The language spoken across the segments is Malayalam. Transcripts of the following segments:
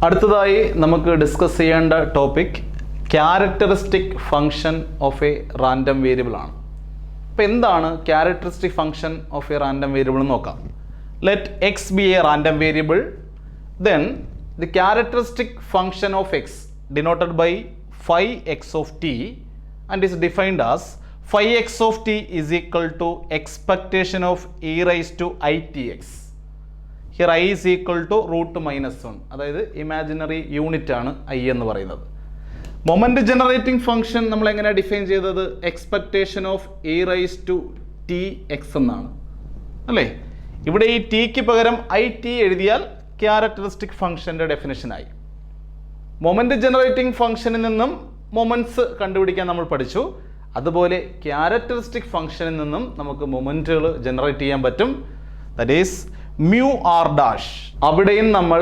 അടുത്തതായി നമുക്ക് ഡിസ്കസ് ചെയ്യേണ്ട topic characteristic function of a random variable ആണ്. അപ്പോൾ എന്താണ് characteristic function of a random variable എന്ന് നോക്കാം. Let x be a random variable, then the characteristic function of x denoted by phi x of t and is defined as phi x of t is equal to expectation of e raised to itx. Here I is equal to root minus 1. അതായത് ഇമാജിനറി യൂണിറ്റ് ആണ് i എന്ന് പറയുന്നത്. മൊമെന്റ് ജനറേറ്റിംഗ് ഫംഗ്ഷൻ നമ്മൾ എങ്ങനെയാണ് ഡിഫൈൻ ചെയ്തത്? Expectation of e raised to t x എന്നാണ് അല്ലേ. ഇവിടെ ഈ ടിക്ക് പകരം it എഴുതിയാൽ ക്യാരക്ടറിസ്റ്റിക് ഫംഗ്ഷൻ്റെ ഡെഫിനിഷനായി. മൊമെന്റ് ജനറേറ്റിംഗ് ഫംഗ്ഷനിൽ നിന്നും മൊമെന്റ്സ് കണ്ടുപിടിക്കാൻ നമ്മൾ പഠിച്ചു. അതുപോലെ ക്യാരക്ടറിസ്റ്റിക് ഫംഗ്ഷനിൽ നിന്നും നമുക്ക് മൊമെന്റുകൾ ജനറേറ്റ് ചെയ്യാൻ പറ്റും. That is mu r dash. അവിടെയും നമ്മൾ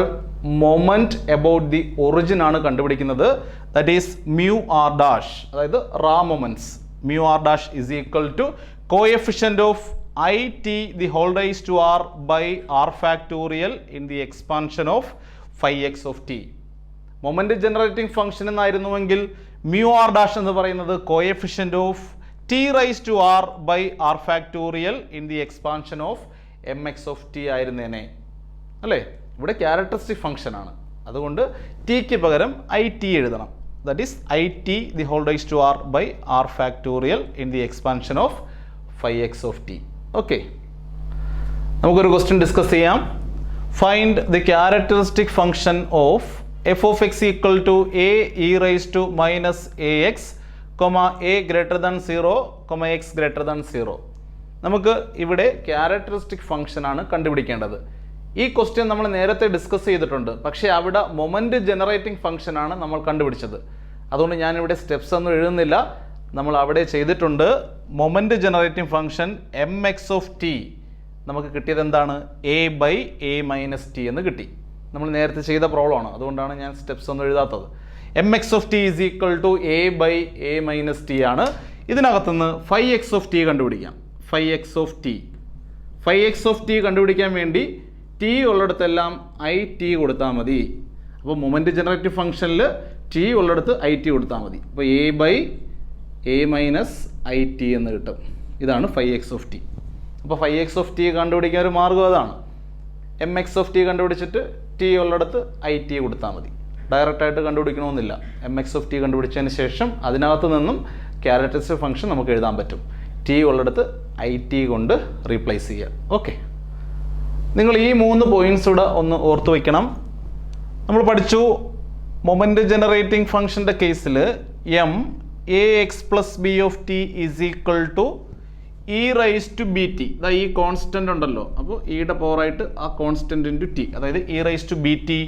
മൊമെന്റ് അബൌട്ട് ദി ഒറിജിൻ ആണ് കണ്ടുപിടിക്കുന്നത്. That is mu r dash, അതായത് raw moments. Mu r dash is equal to coefficient of i t the whole raise to r by r factorial in the expansion of phi x of t. Moment generating function എന്നായിരുന്നുവെങ്കിൽ മ്യൂ ആർ ഡാഷ് എന്ന് പറയുന്നത് coefficient of t raise to r by r factorial in the expansion of m X of t ആയിരുന്നേനെ അല്ലേ. ഇവിടെ ക്യാരക്ടറിസ്റ്റിക് ഫംഗ്ഷൻ ആണ്, അതുകൊണ്ട് ടിക്ക് പകരം ഐ ടി എഴുതണം. That is i t the whole raise to r by r factorial in the expansion of phi x of t. Okay, നമുക്കൊരു ക്വസ്റ്റ്യൻ ഡിസ്കസ് ചെയ്യാം. Find the characteristic function of f of x equal to a e raised to minus ax, a greater than 0, x greater than 0. നമുക്ക് ഇവിടെ ക്യാരക്ടറിസ്റ്റിക് ഫംഗ്ഷൻ ആണ് കണ്ടുപിടിക്കേണ്ടത്. ഈ ക്വസ്റ്റ്യൻ നമ്മൾ നേരത്തെ ഡിസ്കസ് ചെയ്തിട്ടുണ്ട്, പക്ഷേ അവിടെ മൊമെന്റ് ജനറേറ്റിംഗ് ഫംഗ്ഷൻ ആണ് നമ്മൾ കണ്ടുപിടിച്ചത്. അതുകൊണ്ട് ഞാനിവിടെ സ്റ്റെപ്സ് ഒന്നും എഴുതുന്നില്ല, നമ്മൾ അവിടെ ചെയ്തിട്ടുണ്ട്. Moment generating function M X of T നമുക്ക് കിട്ടിയത് എന്താണ്? A by A minus T എന്ന് കിട്ടി. നമ്മൾ നേരത്തെ ചെയ്ത പ്രോബ്ലമാണ്, അതുകൊണ്ടാണ് ഞാൻ സ്റ്റെപ്സ് ഒന്നും എഴുതാത്തത്. M X of T is equal to a by A minus t ആണ്. ഇതിനകത്തുനിന്ന് phi x ഓഫ് ടി കണ്ടുപിടിക്കാം. phi x ഓഫ് ടി കണ്ടുപിടിക്കാൻ വേണ്ടി ടി ഉള്ളിടത്തെല്ലാം ഐ ടി കൊടുത്താൽ മതി. അപ്പോൾ മൊമെന്റ് ജനറേറ്റീവ് ഫംഗ്ഷനിൽ ടി ഉള്ളിടത്ത് ഐ ടി കൊടുത്താൽ മതി. അപ്പോൾ a by A minus i t എന്ന് കിട്ടും. ഇതാണ് phi x ഓഫ് ടി. അപ്പോൾ phi x ഓഫ് ടി കണ്ടുപിടിക്കാൻ ഒരു മാർഗ്ഗം അതാണ്. എം എക്സ് ഓഫ് ടി കണ്ടുപിടിച്ചിട്ട് ടി ഉള്ളിടത്ത് ഐ ടി കൊടുത്താൽ മതി. ഡയറക്റ്റായിട്ട് കണ്ടുപിടിക്കണമെന്നില്ല. എം എക്സ് ഓഫ് ടി കണ്ടുപിടിച്ചതിന് ശേഷം അതിനകത്ത് നിന്നും ക്യാരക്ടറിസ്റ്റിക് ഫംഗ്ഷൻ നമുക്ക് എഴുതാൻ പറ്റും. ടി ഉള്ളിടത്ത് ഐ ടി കൊണ്ട് റീപ്ലേസ് ചെയ്യുക. ഓക്കെ, നിങ്ങൾ ഈ 3 പോയിന്റ്സ് കൂടെ ഒന്ന് ഓർത്ത് വയ്ക്കണം. നമ്മൾ പഠിച്ചു മൊമെന്റ് ജനറേറ്റിംഗ് ഫംഗ്ഷൻ്റെ കേസിൽ M A X plus B of T is equal to E rise to B T. അതായത് ഈ കോൺസ്റ്റന്റ് ഉണ്ടല്ലോ, അപ്പോൾ ഇയുടെ പവറായിട്ട് ആ കോൺസ്റ്റന്റ് ഇൻറ്റു ടി, അതായത് E rise to B T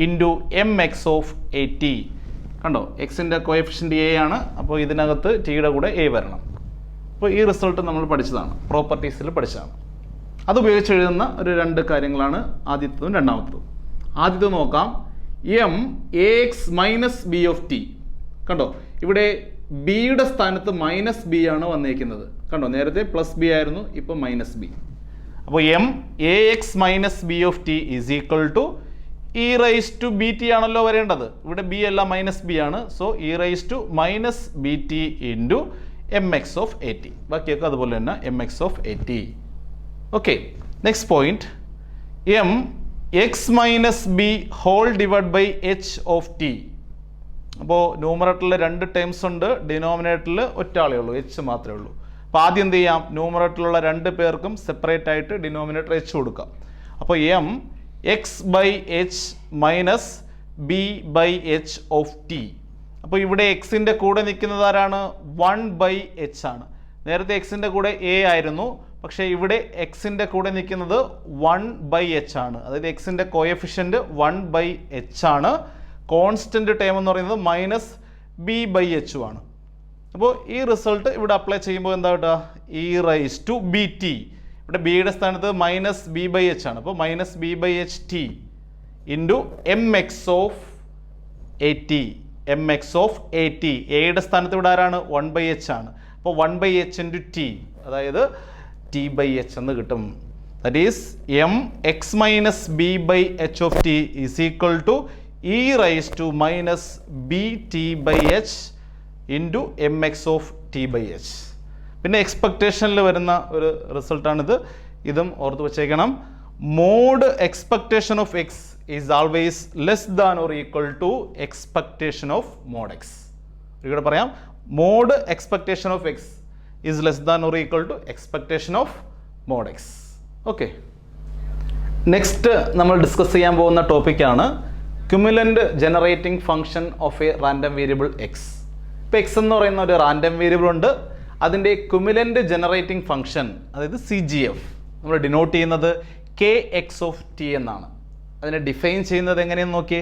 into M X of A T. കണ്ടോ, എക്സിൻ്റെ കോഎഫിഷ്യൻ്റ് എ ആണ്, അപ്പോൾ ഇതിനകത്ത് ടിയുടെ കൂടെ എ വരണം. അപ്പോൾ ഈ റിസൾട്ട് നമ്മൾ പഠിച്ചതാണ്, പ്രോപ്പർട്ടീസിൽ പഠിച്ചതാണ്. അത് ഉപയോഗിച്ച് എഴുതുന്ന ഒരു 2 കാര്യങ്ങളാണ് ആദ്യത്തതും രണ്ടാമത്തതും. ആദ്യത്തെ നോക്കാം. M A X minus B of T. കണ്ടോ, ഇവിടെ ബിയുടെ സ്ഥാനത്ത് മൈനസ് ബി ആണ് വന്നിരിക്കുന്നത്. കണ്ടോ, നേരത്തെ പ്ലസ് ബി ആയിരുന്നു, ഇപ്പോൾ മൈനസ് ബി. അപ്പോൾ M A X minus B of T is equal to E rise to B T ആണല്ലോ വരേണ്ടത്. ഇവിടെ ബി അല്ല, മൈനസ് ബി ആണ്. So E rise to minus B T into M X of A T. ബാക്കിയൊക്കെ അതുപോലെ തന്നെ M X of A T. Okay, next point. M X minus B whole divide by H of T. അപ്പോൾ ന്യൂമറേറ്ററിൽ 2 ടേംസ് ഉണ്ട്, ഡിനോമിനേറ്ററിൽ ഒറ്റാളേ ഉള്ളൂ, എച്ച് മാത്രമേ ഉള്ളൂ. അപ്പോൾ ആദ്യം എന്ത് ചെയ്യാം? ന്യൂമറേറ്ററിലുള്ള 2 പേർക്കും സെപ്പറേറ്റ് ആയിട്ട് ഡിനോമിനേറ്റർ എച്ച് കൊടുക്കാം. അപ്പോൾ M X by H minus B by H of T. അപ്പോൾ ഇവിടെ എക്സിൻ്റെ കൂടെ നിൽക്കുന്നത് ആരാണ്? 1 ബൈ എച്ച് ആണ്. നേരത്തെ എക്സിൻ്റെ കൂടെ എ ആയിരുന്നു, പക്ഷേ ഇവിടെ എക്സിൻ്റെ കൂടെ നിൽക്കുന്നത് 1 ബൈ എച്ച് ആണ്. അതായത് എക്സിൻ്റെ കോഎഫിഷ്യൻ്റ് 1 ബൈ എച്ച് ആണ്. കോൺസ്റ്റന്റ് ടേം എന്ന് പറയുന്നത് മൈനസ് ബി ബൈ എച്ച് ആണ്. അപ്പോൾ ഈ റിസൾട്ട് ഇവിടെ അപ്ലൈ ചെയ്യുമ്പോൾ എന്താ കിട്ടുക? E rise to B T. ഇവിടെ ബിയുടെ സ്ഥാനത്ത് മൈനസ് ബി ബൈ എച്ച് ആണ്. അപ്പോൾ minus B by H T into M X of A T. M X of A T. എയുടെ സ്ഥാനത്ത് ഇവിടെ ആരാണ്? 1 ബൈ എച്ച് ആണ്. അപ്പോൾ 1 ബൈ എച്ച് ഇൻറ്റു ടി, അതായത് ടി ബൈ എച്ച് എന്ന് കിട്ടും. That is m x minus b by h of t is equal to e raised to minus bt by h into mx of t by h. പിന്നെ എക്സ്പെക്റ്റേഷനിൽ വരുന്ന ഒരു റിസൾട്ടാണിത്. ഇതും ഓർത്ത് വെച്ചേക്കണം. Mod expectation of X is always less than or equal to expectation of mod x. ഇവിടെ പറയാം, mod expectation of X is less than or equal to expectation of mod x. Okay, next നമ്മൾ ഡിസ്കസ് ചെയ്യാൻ പോകുന്ന ടോപ്പിക്കാണ് cumulant generating function of a random variable x. ഇപ്പോൾ എക്സ് എന്ന് പറയുന്ന ഒരു റാൻഡം വേരിയബിൾ ഉണ്ട്. അതിൻ്റെ ക്യുമുലൻ്റ് ജനറേറ്റിംഗ് ഫംഗ്ഷൻ, അതായത് CGF, നമ്മൾ ഡിനോട്ട് ചെയ്യുന്നത് KX ഓഫ് ടി എന്നാണ്. അതിനെ ഡിഫൈൻ ചെയ്യുന്നത് എങ്ങനെയെന്ന് നോക്കി,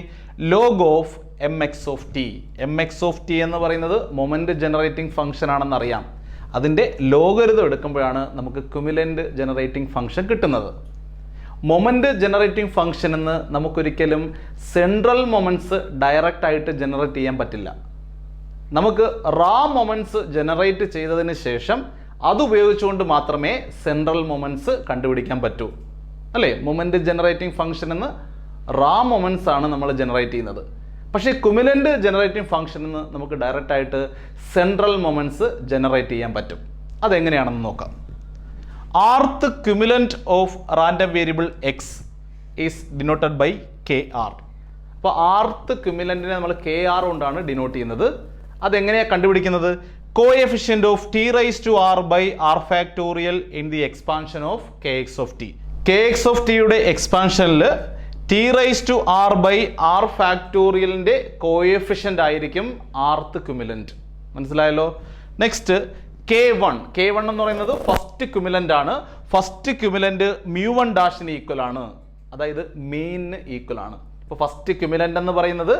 log of MX of T. MX of T എന്ന് പറയുന്നത് മൊമെൻ്റ് ജനറേറ്റിംഗ് ഫംഗ്ഷൻ ആണെന്ന് അറിയാം. അതിൻ്റെ ലോഗരിതം എടുക്കുമ്പോഴാണ് നമുക്ക് ക്യുമുലൻ്റ് ജനറേറ്റിംഗ് ഫംഗ്ഷൻ കിട്ടുന്നത്. മൊമെൻ്റ് ജനറേറ്റിംഗ് ഫംഗ്ഷൻ എന്ന് നമുക്കൊരിക്കലും സെൻട്രൽ മൊമെൻറ്റ്സ് ഡയറക്റ്റ് ആയിട്ട് ജനറേറ്റ് ചെയ്യാൻ പറ്റില്ല. നമുക്ക് റാ മൊമെൻറ്റ്സ് ജനറേറ്റ് ചെയ്തതിന് ശേഷം അത് ഉപയോഗിച്ചുകൊണ്ട് മാത്രമേ സെൻട്രൽ മൊമെൻറ്റ്സ് കണ്ടുപിടിക്കാൻ പറ്റൂ, അല്ലേ? മൊമെൻ്റ് ജനറേറ്റിംഗ് ഫംഗ്ഷൻ എന്ന് റാ മൊമെൻറ്റ്സ് ആണ് നമ്മൾ ജനറേറ്റ് ചെയ്യുന്നത്. പക്ഷേ ക്യുമുലൻ്റ് ജനറേറ്റിംഗ് ഫംഗ്ഷൻ എന്ന് നമുക്ക് ഡയറക്റ്റ് ആയിട്ട് സെൻട്രൽ മൊമെൻറ്റ്സ് ജനറേറ്റ് ചെയ്യാൻ പറ്റും. അതെങ്ങനെയാണെന്ന് നോക്കാം. Rth cumulant of random variable x is denoted by KR. അപ്പോൾ rth cumulantiനെ നമ്മൾ KR കൊണ്ടാണ് ഡിനോട്ട് ചെയ്യുന്നത്. അതെങ്ങനെയാണ് കണ്ടുപിടിക്കുന്നത്? Coefficient of t raise to r by r factorial in the expansion of KX of t. KX of ടിയുടെ എക്സ്പാൻഷനിൽ t raise to r by r ഫാക്ടോറിയലിൻ്റെ കോഎഫിഷ്യൻ്റ് ആയിരിക്കും rth cumulant. മനസ്സിലായല്ലോ? നെക്സ്റ്റ് K1 എന്ന് പറയുന്നത് ഫസ്റ്റ് ക്യുമുലൻ്റ് ആണ്. ഫസ്റ്റ് ക്യുമുലൻ്റ് μ1 ഡാഷിന് ഈക്വൽ ആണ്, അതായത് മീനിന് ഈക്വൽ ആണ്. ഇപ്പോൾ ഫസ്റ്റ് ക്യുമുലൻ്റ് എന്ന് പറയുന്നത്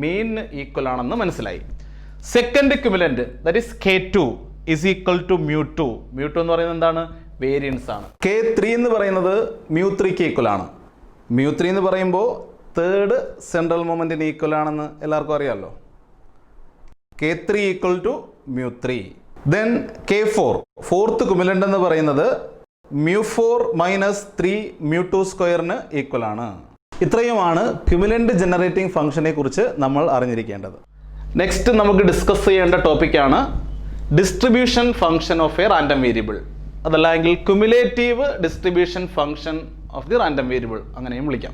മീനിന് ഈക്വൽ ആണെന്ന് മനസ്സിലായി. Second cumulant, that is K2 is equal to μ2. μ2 എന്ന് പറയുന്നത് എന്താണ്? വേരിയൻസ് ആണ്. K3 എന്ന് പറയുന്നത് μ3ക്ക് ഈക്വൽ ആണ്. μ3 എന്ന് പറയുമ്പോൾ തേർഡ് സെൻട്രൽ മൊമെൻറ്റിന് ഈക്വൽ ആണെന്ന് എല്ലാവർക്കും അറിയാമല്ലോ. K3 equal to μ3. Then K4, fourth cumulant എന്ന് പറയുന്നത് μ4 മൈനസ് 3 μ2 സ്ക്വയറിന് ഈക്വൽ ആണ്. ഇത്രയുമാണ് ക്യുമുലൻ്റ് ജനറേറ്റിംഗ് ഫംഗ്ഷനെ കുറിച്ച് നമ്മൾ അറിഞ്ഞിരിക്കേണ്ടത്. നെക്സ്റ്റ് നമുക്ക് ഡിസ്കസ് ചെയ്യേണ്ട ടോപ്പിക്കാണ് distribution function of a random variable. അതല്ലെങ്കിൽ cumulative distribution function of the random variable, അങ്ങനെയും വിളിക്കാം.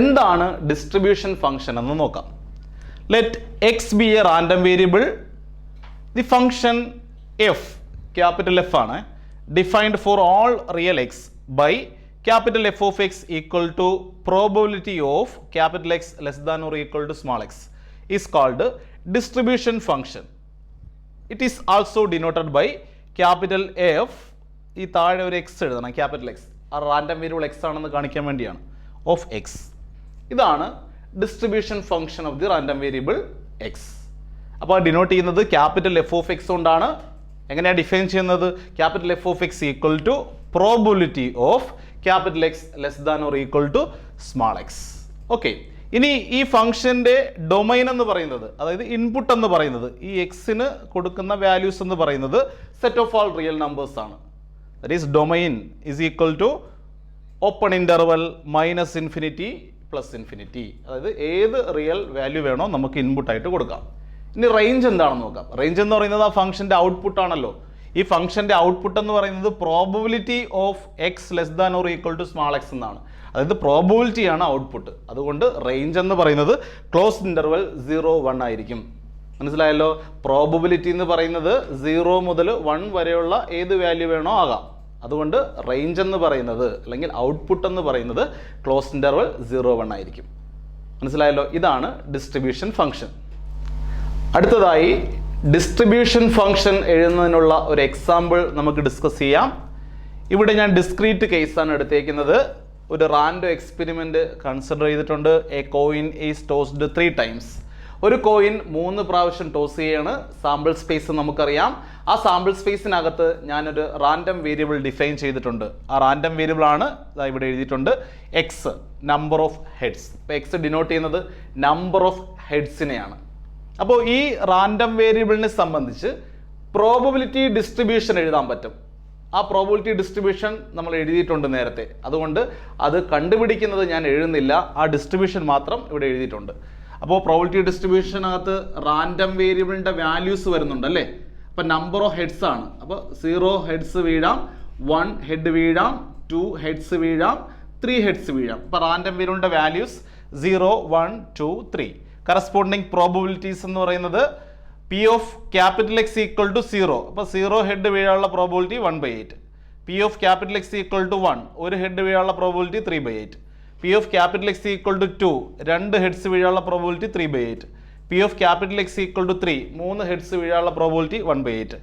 എന്താണ് ഡിസ്ട്രിബ്യൂഷൻ ഫംഗ്ഷൻ എന്ന് നോക്കാം. Let x be a random variable. The function f, capital F ആണ്, defined for all real x by capital F of x equal to probability of capital X less than or equal to small x is called distribution function. It is also denoted by capital F. ഈ താഴെ ഒരു x എഴുതണം, ക്യാപിറ്റൽ X. ആ റാൻഡം വേരിയബിൾ x ആണെന്ന് കാണിക്കാൻ വേണ്ടിയാണ്, ഓഫ് x. ഇതാണ് distribution function of the random variable x. അപ്പോൾ ഡിനോട്ട് ചെയ്യുന്നത് ക്യാപിറ്റൽ F ഓഫ് x കൊണ്ടാണ്. എങ്ങനെയാണ് ഡിഫൈൻ ചെയ്യുന്നത്? Capital F of x equal to probability of capital X less than or equal to small x. Okay, ഇനി ഈ ഫംഗ്ഷൻ്റെ ഡൊമൈൻ എന്ന് പറയുന്നത്, അതായത് ഇൻപുട്ട് എന്ന് പറയുന്നത്, ഈ എക്സിന് കൊടുക്കുന്ന വാല്യൂസ് എന്ന് പറയുന്നത് set of all real numbers ആണ്. That is domain is equal to open interval minus infinity plus infinity. അതായത് ഏത് റിയൽ വാല്യൂ വേണോ നമുക്ക് ഇൻപുട്ടായിട്ട് കൊടുക്കാം. ഇനി റേഞ്ച് എന്താണെന്ന് നോക്കാം. റേഞ്ച് എന്ന് പറയുന്നത് ആ ഫംഗ്ഷൻ്റെ ഔട്ട്പുട്ട് ആണല്ലോ. ഈ ഫംഗ്ഷൻ്റെ ഔട്ട്പുട്ട് എന്ന് പറയുന്നത് probability of X less than or equal to small X എന്നാണ്. അതായത് പ്രോബബിലിറ്റിയാണ് ഔട്ട്പുട്ട്. അതുകൊണ്ട് റേഞ്ച് എന്ന് പറയുന്നത് ക്ലോസ്ഡ് ഇൻ്റർവൽ 0-1 ആയിരിക്കും. മനസ്സിലായല്ലോ? പ്രോബബിലിറ്റി എന്ന് പറയുന്നത് 0 മുതൽ 1 വരെയുള്ള ഏത് വാല്യൂ വേണോ ആകാം. അതുകൊണ്ട് റേഞ്ച് എന്ന് പറയുന്നത്, അല്ലെങ്കിൽ ഔട്ട്പുട്ട് എന്ന് പറയുന്നത് ക്ലോസ്ഡ് ഇൻ്റർവൽ 0-1 ആയിരിക്കും. മനസ്സിലായല്ലോ? ഇതാണ് ഡിസ്ട്രിബ്യൂഷൻ ഫംഗ്ഷൻ. അടുത്തതായി ഡിസ്ട്രിബ്യൂഷൻ ഫംഗ്ഷൻ എഴുതുന്നതിനുള്ള ഒരു എക്സാമ്പിൾ നമുക്ക് ഡിസ്കസ് ചെയ്യാം. ഇവിടെ ഞാൻ ഡിസ്ക്രീറ്റ് കേസാണ് എടുത്തേക്കുന്നത്. ഒരു റാൻഡം എക്സ്പെരിമെൻറ്റ് കൺസിഡർ ചെയ്തിട്ടുണ്ട്. A coin is tossed 3 times. ഒരു കോയിൻ 3 പ്രാവശ്യം ടോസ് ചെയ്യാണ്. സാമ്പിൾ സ്പേസ് നമുക്കറിയാം. ആ സാമ്പിൾ സ്പേസിനകത്ത് ഞാനൊരു റാൻഡം വേരിയബിൾ ഡിഫൈൻ ചെയ്തിട്ടുണ്ട്. ആ റാൻഡം വേരിയബിൾ ആണ് ഇവിടെ എഴുതിയിട്ടുണ്ട് എക്സ്, നമ്പർ ഓഫ് ഹെഡ്സ്. ഇപ്പോൾ എക്സ് ഡിനോട്ട് ചെയ്യുന്നത് നമ്പർ ഓഫ് ഹെഡ്സിനെയാണ്. അപ്പോൾ ഈ റാൻഡം വേരിയബിളിനെ സംബന്ധിച്ച് പ്രോബബിലിറ്റി ഡിസ്ട്രിബ്യൂഷൻ എഴുതാൻ പറ്റും. ആ പ്രോബബിലിറ്റി ഡിസ്ട്രിബ്യൂഷൻ നമ്മൾ എഴുതിയിട്ടുണ്ട് നേരത്തെ. അതുകൊണ്ട് അത് കണ്ടുപിടിക്കുന്നത് ഞാൻ എഴുതുന്നില്ല. ആ ഡിസ്ട്രിബ്യൂഷൻ മാത്രം ഇവിടെ എഴുതിയിട്ടുണ്ട്. അപ്പോൾ പ്രോബിലിറ്റി ഡിസ്ട്രിബ്യൂഷനകത്ത് റാൻഡം വേരിയബിളിൻ്റെ വാല്യൂസ് വരുന്നുണ്ട് അല്ലേ. അപ്പോൾ നമ്പർ ഓഫ് ഹെഡ്സ് ആണ്. അപ്പോൾ 0 ഹെഡ്സ് വീഴാം, 1 ഹെഡ് വീഴാം, 2 ഹെഡ്സ് വീഴാം, 3 ഹെഡ്സ് വീഴാം. അപ്പോൾ റാൻഡം വേരിയബിളിൻ്റെ വാല്യൂസ് 0, 1, 2, 3. കറസ്പോണ്ടിങ് പ്രോബിലിറ്റീസ് എന്ന് പറയുന്നത് p of capital X equal to 0. അപ്പോൾ 0 ഹെഡ് വീഴാനുള്ള probability 1/8. P of capital X equal to 1, ഒരു ഹെഡ് വീഴാനുള്ള probability 3/8. P of capital X equal to 2, 2 heads വീഴാനുള്ള probability 3/8. P of capital X equal to 3, 3 heads വീഴാനുള്ള പ്രോബിലിറ്റി 1/8.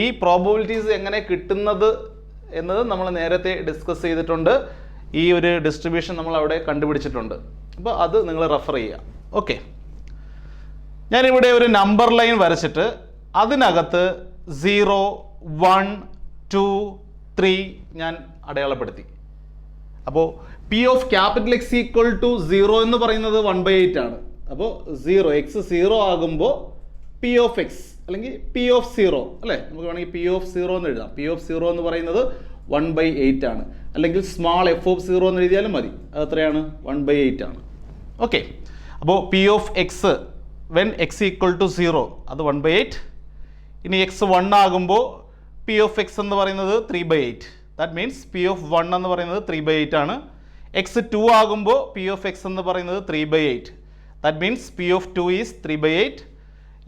ഈ പ്രോബിലിറ്റീസ് എങ്ങനെ കിട്ടുന്നത് എന്നത് നമ്മൾ നേരത്തെ ഡിസ്കസ് ചെയ്തിട്ടുണ്ട്. ഈ ഒരു ഡിസ്ട്രിബ്യൂഷൻ നമ്മൾ അവിടെ കണ്ടുപിടിച്ചിട്ടുണ്ട്. അപ്പോൾ അത് നിങ്ങൾ റെഫർ ചെയ്യുക. ഓക്കെ, ഞാനിവിടെ ഒരു നമ്പർ ലൈൻ വരച്ചിട്ട് അതിനകത്ത് 0, 1, 2, 3 ഞാൻ അടയാളപ്പെടുത്തി. അപ്പോൾ P of capital X equal to 0 എന്ന് പറയുന്നത് 1/8 ആണ്. അപ്പോൾ 0 എക്സ് 0 ആകുമ്പോൾ പി ഓഫ് എക്സ് അല്ലെങ്കിൽ പി ഓഫ് 0 അല്ലേ, നമുക്ക് വേണമെങ്കിൽ പി ഓഫ് 0 എന്ന് എഴുതാം. പി ഓഫ് 0 എന്ന് പറയുന്നത് 1/8 ആണ്. അല്ലെങ്കിൽ സ്മാൾ എഫ് ഓഫ് 0 എന്ന് എഴുതിയാലും മതി. അത് എത്രയാണ്? 1/8 ആണ്. ഓക്കെ, അപ്പോൾ P of X when X equal to 0 അത് 1/8. ഇനി എക്സ് 1 ആകുമ്പോൾ പി ഓഫ് എക്സ് എന്ന് പറയുന്നത് 3/8. ദാറ്റ് മീൻസ് പി ഓഫ് 1 എന്ന് പറയുന്നത് 3/8 ആണ്. എക്സ് 2 ആകുമ്പോൾ പി ഓഫ് എക്സ് എന്ന് പറയുന്നത് 3/8. That means P of 2 is 3/8.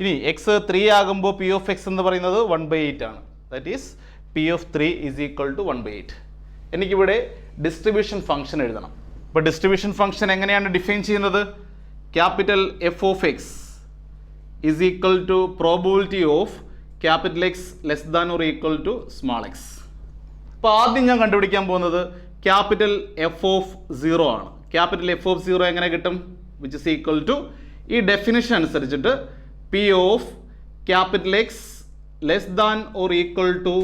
ഇനി എക്സ് 3 ആകുമ്പോൾ പി ഓഫ് എക്സ് എന്ന് പറയുന്നത് 1/8 ആണ്. That is P of 3 is equal to 1/8. എനിക്കിവിടെ ഡിസ്ട്രിബ്യൂഷൻ ഫംഗ്ഷൻ എഴുതണം. അപ്പോൾ ഡിസ്ട്രിബ്യൂഷൻ ഫംഗ്ഷൻ എങ്ങനെയാണ് ഡിഫൈൻ ചെയ്യുന്നത്? Capital F of X is equal to probability of capital X less than or equal to small X. അപ്പോൾ ആദ്യം ഞാൻ കണ്ടുപിടിക്കാൻ പോകുന്നത് ക്യാപിറ്റൽ എഫ് ഓഫ് 0 ആണ്. ക്യാപിറ്റൽ എഫ് ഓഫ് 0 എങ്ങനെ കിട്ടും? വിച്ച് ഇസ് ഈക്വൽ ടു ഈ ഡെഫിനിഷൻ അനുസരിച്ചിട്ട് P of capital X less than or equal to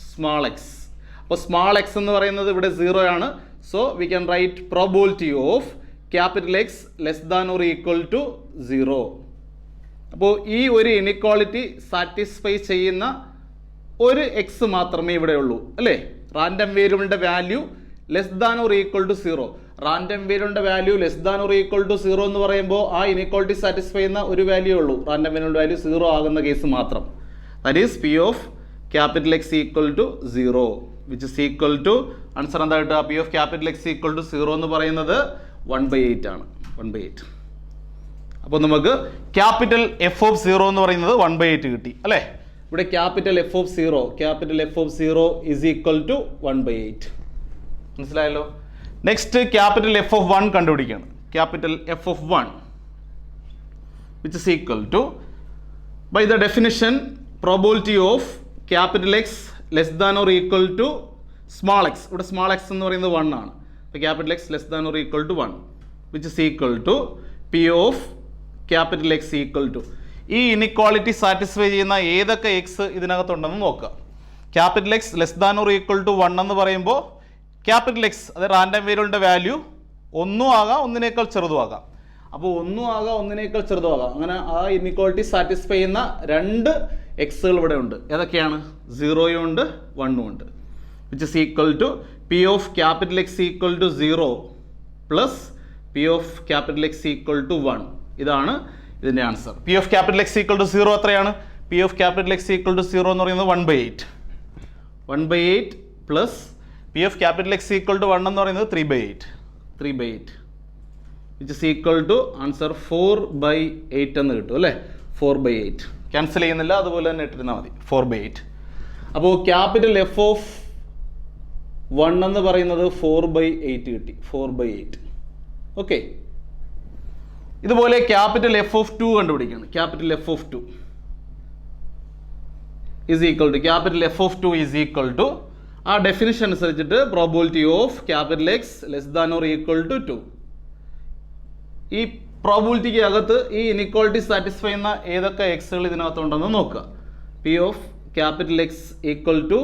small X. അപ്പോൾ സ്മാൾ എക്സ് എന്ന് പറയുന്നത് ഇവിടെ 0 ആണ്. So we can write probability of capital X less than or equal to 0. അപ്പോൾ ഈ ഒരു ഇനിക്വാളിറ്റി സാറ്റിസ്ഫൈ ചെയ്യുന്ന ഒരു എക്സ് മാത്രമേ ഇവിടെ ഉള്ളൂ അല്ലേ. റാൻഡം വേരിയബിളിൻ്റെ value less than or equal to 0. Random വേരിയബിളിൻ്റെ value less than or equal to 0 എന്ന് പറയുമ്പോൾ ആ ഇനിക്വാളിറ്റി സാറ്റിസ്ഫൈ ചെയ്യുന്ന ഒരു വാല്യൂ ഉള്ളൂ. റാൻഡം വേരിയബിൾ വാല്യൂ 0 ആകുന്ന കേസ് മാത്രം. That is P of capital X equal to 0 which is equal to answer എന്താ കിട്ടുക? P of capital X equal to 0 എന്ന് പറയുന്നത് 1/8 ആണ്. 1/8. അപ്പോൾ നമുക്ക് ക്യാപിറ്റൽ എഫ് ഓഫ് 0 എന്ന് പറയുന്നത് 1/8 കിട്ടി അല്ലേ. ഇവിടെ capital F of 0 is equal to 1/8. മനസ്സിലായല്ലോ. നെക്സ്റ്റ് ക്യാപിറ്റൽ എഫ് ഓഫ് 1 കണ്ടുപിടിക്കുകയാണ്. Capital F of 1 which is equal to by the definition probability of capital X less than or equal to small x. ഇവിടെ സ്മാൾ എക്സ് എന്ന് പറയുന്നത് 1 ആണ്. അപ്പോൾ capital X less than or equal to 1 which is equal to P of capital X equal to ഈ ഇനിക്വാളിറ്റി സാറ്റിസ്ഫൈ ചെയ്യുന്ന ഏതൊക്കെ എക്സ് ഇതിനകത്തുണ്ടെന്ന് നോക്കുക. Capital X less than or equal to 1 എന്ന് പറയുമ്പോൾ ക്യാപിറ്റൽ എക്സ് അത് റാൻഡം വേരിയബിളിൻ്റെ വാല്യൂ 1 ആകാം, 1നേക്കാൾ ചെറുതും ആകാം. അപ്പോൾ 1 ആകാം, 1നേക്കാൾ ചെറുതും ആകാം. അങ്ങനെ ആ ഇനിക്വാളിറ്റി സാറ്റിസ്ഫൈ ചെയ്യുന്ന 2 എക്സുകൾ ഇവിടെ ഉണ്ട്. ഏതൊക്കെയാണ്? 0 ഉണ്ട്, 1 ഉണ്ട്. Which is equal to P of capital X equal to 0 plus P of capital X equal to 1. ഇതാണ് ഇതിൻ്റെ answer. P of capital X equal to 0 എത്രയാണ്? P of capital X equal to 0 എന്ന് പറയുന്നത് 1/8. 1/8 plus P of capital X equal to 1 എന്ന് പറയുന്നത് 3/8 which is equal to answer 4/8 എന്ന് കിട്ടും അല്ലേ. 4/8 ക്യാൻസൽ ചെയ്യുന്നില്ല, അതുപോലെ തന്നെ ഇട്ടിരുന്നാൽ മതി. 4/8. അപ്പോൾ ക്യാപിറ്റൽ എഫ് ഓഫ് 1 എന്ന് പറയുന്നത് 4/8 കിട്ടി. 4/8. ഓക്കെ, ഇതുപോലെ ക്യാപിറ്റൽ എഫ് ഓഫ് 2 കണ്ടുപിടിക്കുകയാണ്. Capital F of 2 is equal to capital F of 2 is equal to ആ ഡെഫിനിഷൻ അനുസരിച്ചിട്ട് probability of capital X less than or equal to 2. ഈ പ്രോബിലിറ്റിക്ക് അകത്ത് ഈ ഇനിക്വാളിറ്റി സാറ്റിസ്ഫൈ ചെയ്യുന്ന ഏതൊക്കെ എക്സുകൾ ഇതിനകത്തുണ്ടെന്ന് നോക്കുക. P of capital X equal to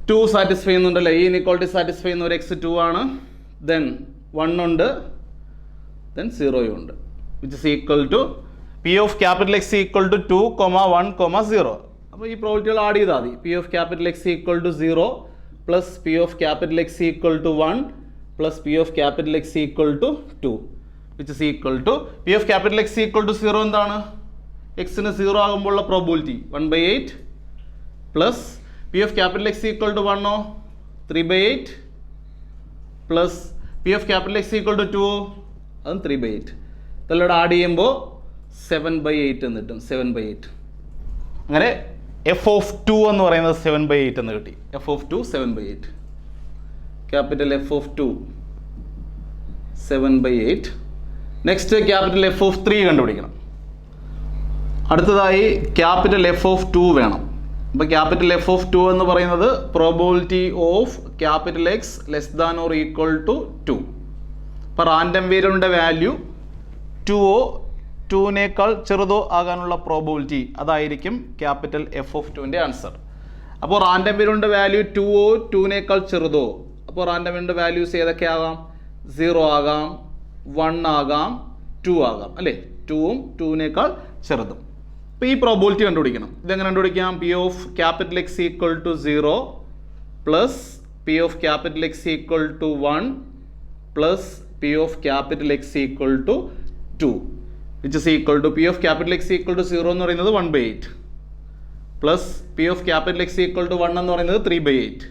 2 satisfy ചെയ്യുന്നുണ്ടല്ലേ. ഈ ഇനിക്വാളിറ്റി സാറ്റിസ്ഫൈ ചെയ്യുന്ന ഒരു എക്സ് 2 ആണ്. ദെൻ 1 ഉണ്ട്, ദെൻ 0 ഉണ്ട്. Which is equal to P of capital X equal to 2, 1, 0. അപ്പോൾ ഈ പ്രോബിലിറ്റികൾ ആഡ് ചെയ്താൽ മതി. P of capital X equal to 0 plus P of capital X equal to 1 plus P of capital X equal to 2 which is equal to P of capital X equal to 0 എന്താണ്? എക്സിന് 0 ആകുമ്പോഴുള്ള probability 1/8 plus P of capital X equal to 1 3/8 plus P of capital X equal to 2 അതും 3/8. ഇതെല്ലാം ആഡ് ചെയ്യുമ്പോൾ 7/8 എന്ന് കിട്ടും. 7/8. അങ്ങനെ എഫ് ഓഫ് 2 എന്ന് പറയുന്നത് 7/8 എന്ന് കിട്ടി. F of 2 7/8. Capital F of 2 7/8. Next capital F of 3 കണ്ടുപിടിക്കണം. അടുത്തതായി ക്യാപിറ്റൽ എഫ് ഓഫ് 2 വേണം. അപ്പോൾ ക്യാപിറ്റൽ എഫ് ഓഫ് 2 എന്ന് പറയുന്നത് probability of capital X less than or equal to 2. അപ്പോൾ റാൻഡം വേരിയബിളിൻ്റെ വാല്യൂ 2 2നേക്കാൾ ചെറുതോ ആകാനുള്ള പ്രോബിലിറ്റി അതായിരിക്കും ക്യാപിറ്റൽ എഫ് ഓഫ് 2ൻ്റെ ആൻസർ. അപ്പോൾ റാൻഡം വേരിയബിളിൻ്റെ വാല്യൂ 2നേക്കാൾ ചെറുതോ, അപ്പോൾ റാൻഡം വേരിയബിളിൻ്റെ വാല്യൂസ് ഏതൊക്കെ ആകാം? 0 ആകാം, 1 ആകാം, 2 ആകാം അല്ലേ? 2ഉം 2നേക്കാൾ ചെറുതും. അപ്പോൾ ഈ പ്രോബിലിറ്റി കണ്ടുപിടിക്കണം. ഇതെങ്ങനെ കണ്ടുപിടിക്കാം? P of capital X equal to 0 plus P of capital X equal to 1 plus P of capital X equal to 2 which is equal to P of capital X equal to 0 എന്ന് പറയുന്നത് 1/8 plus P of capital X equal to 1 എന്ന് പറയുന്നത് 3/8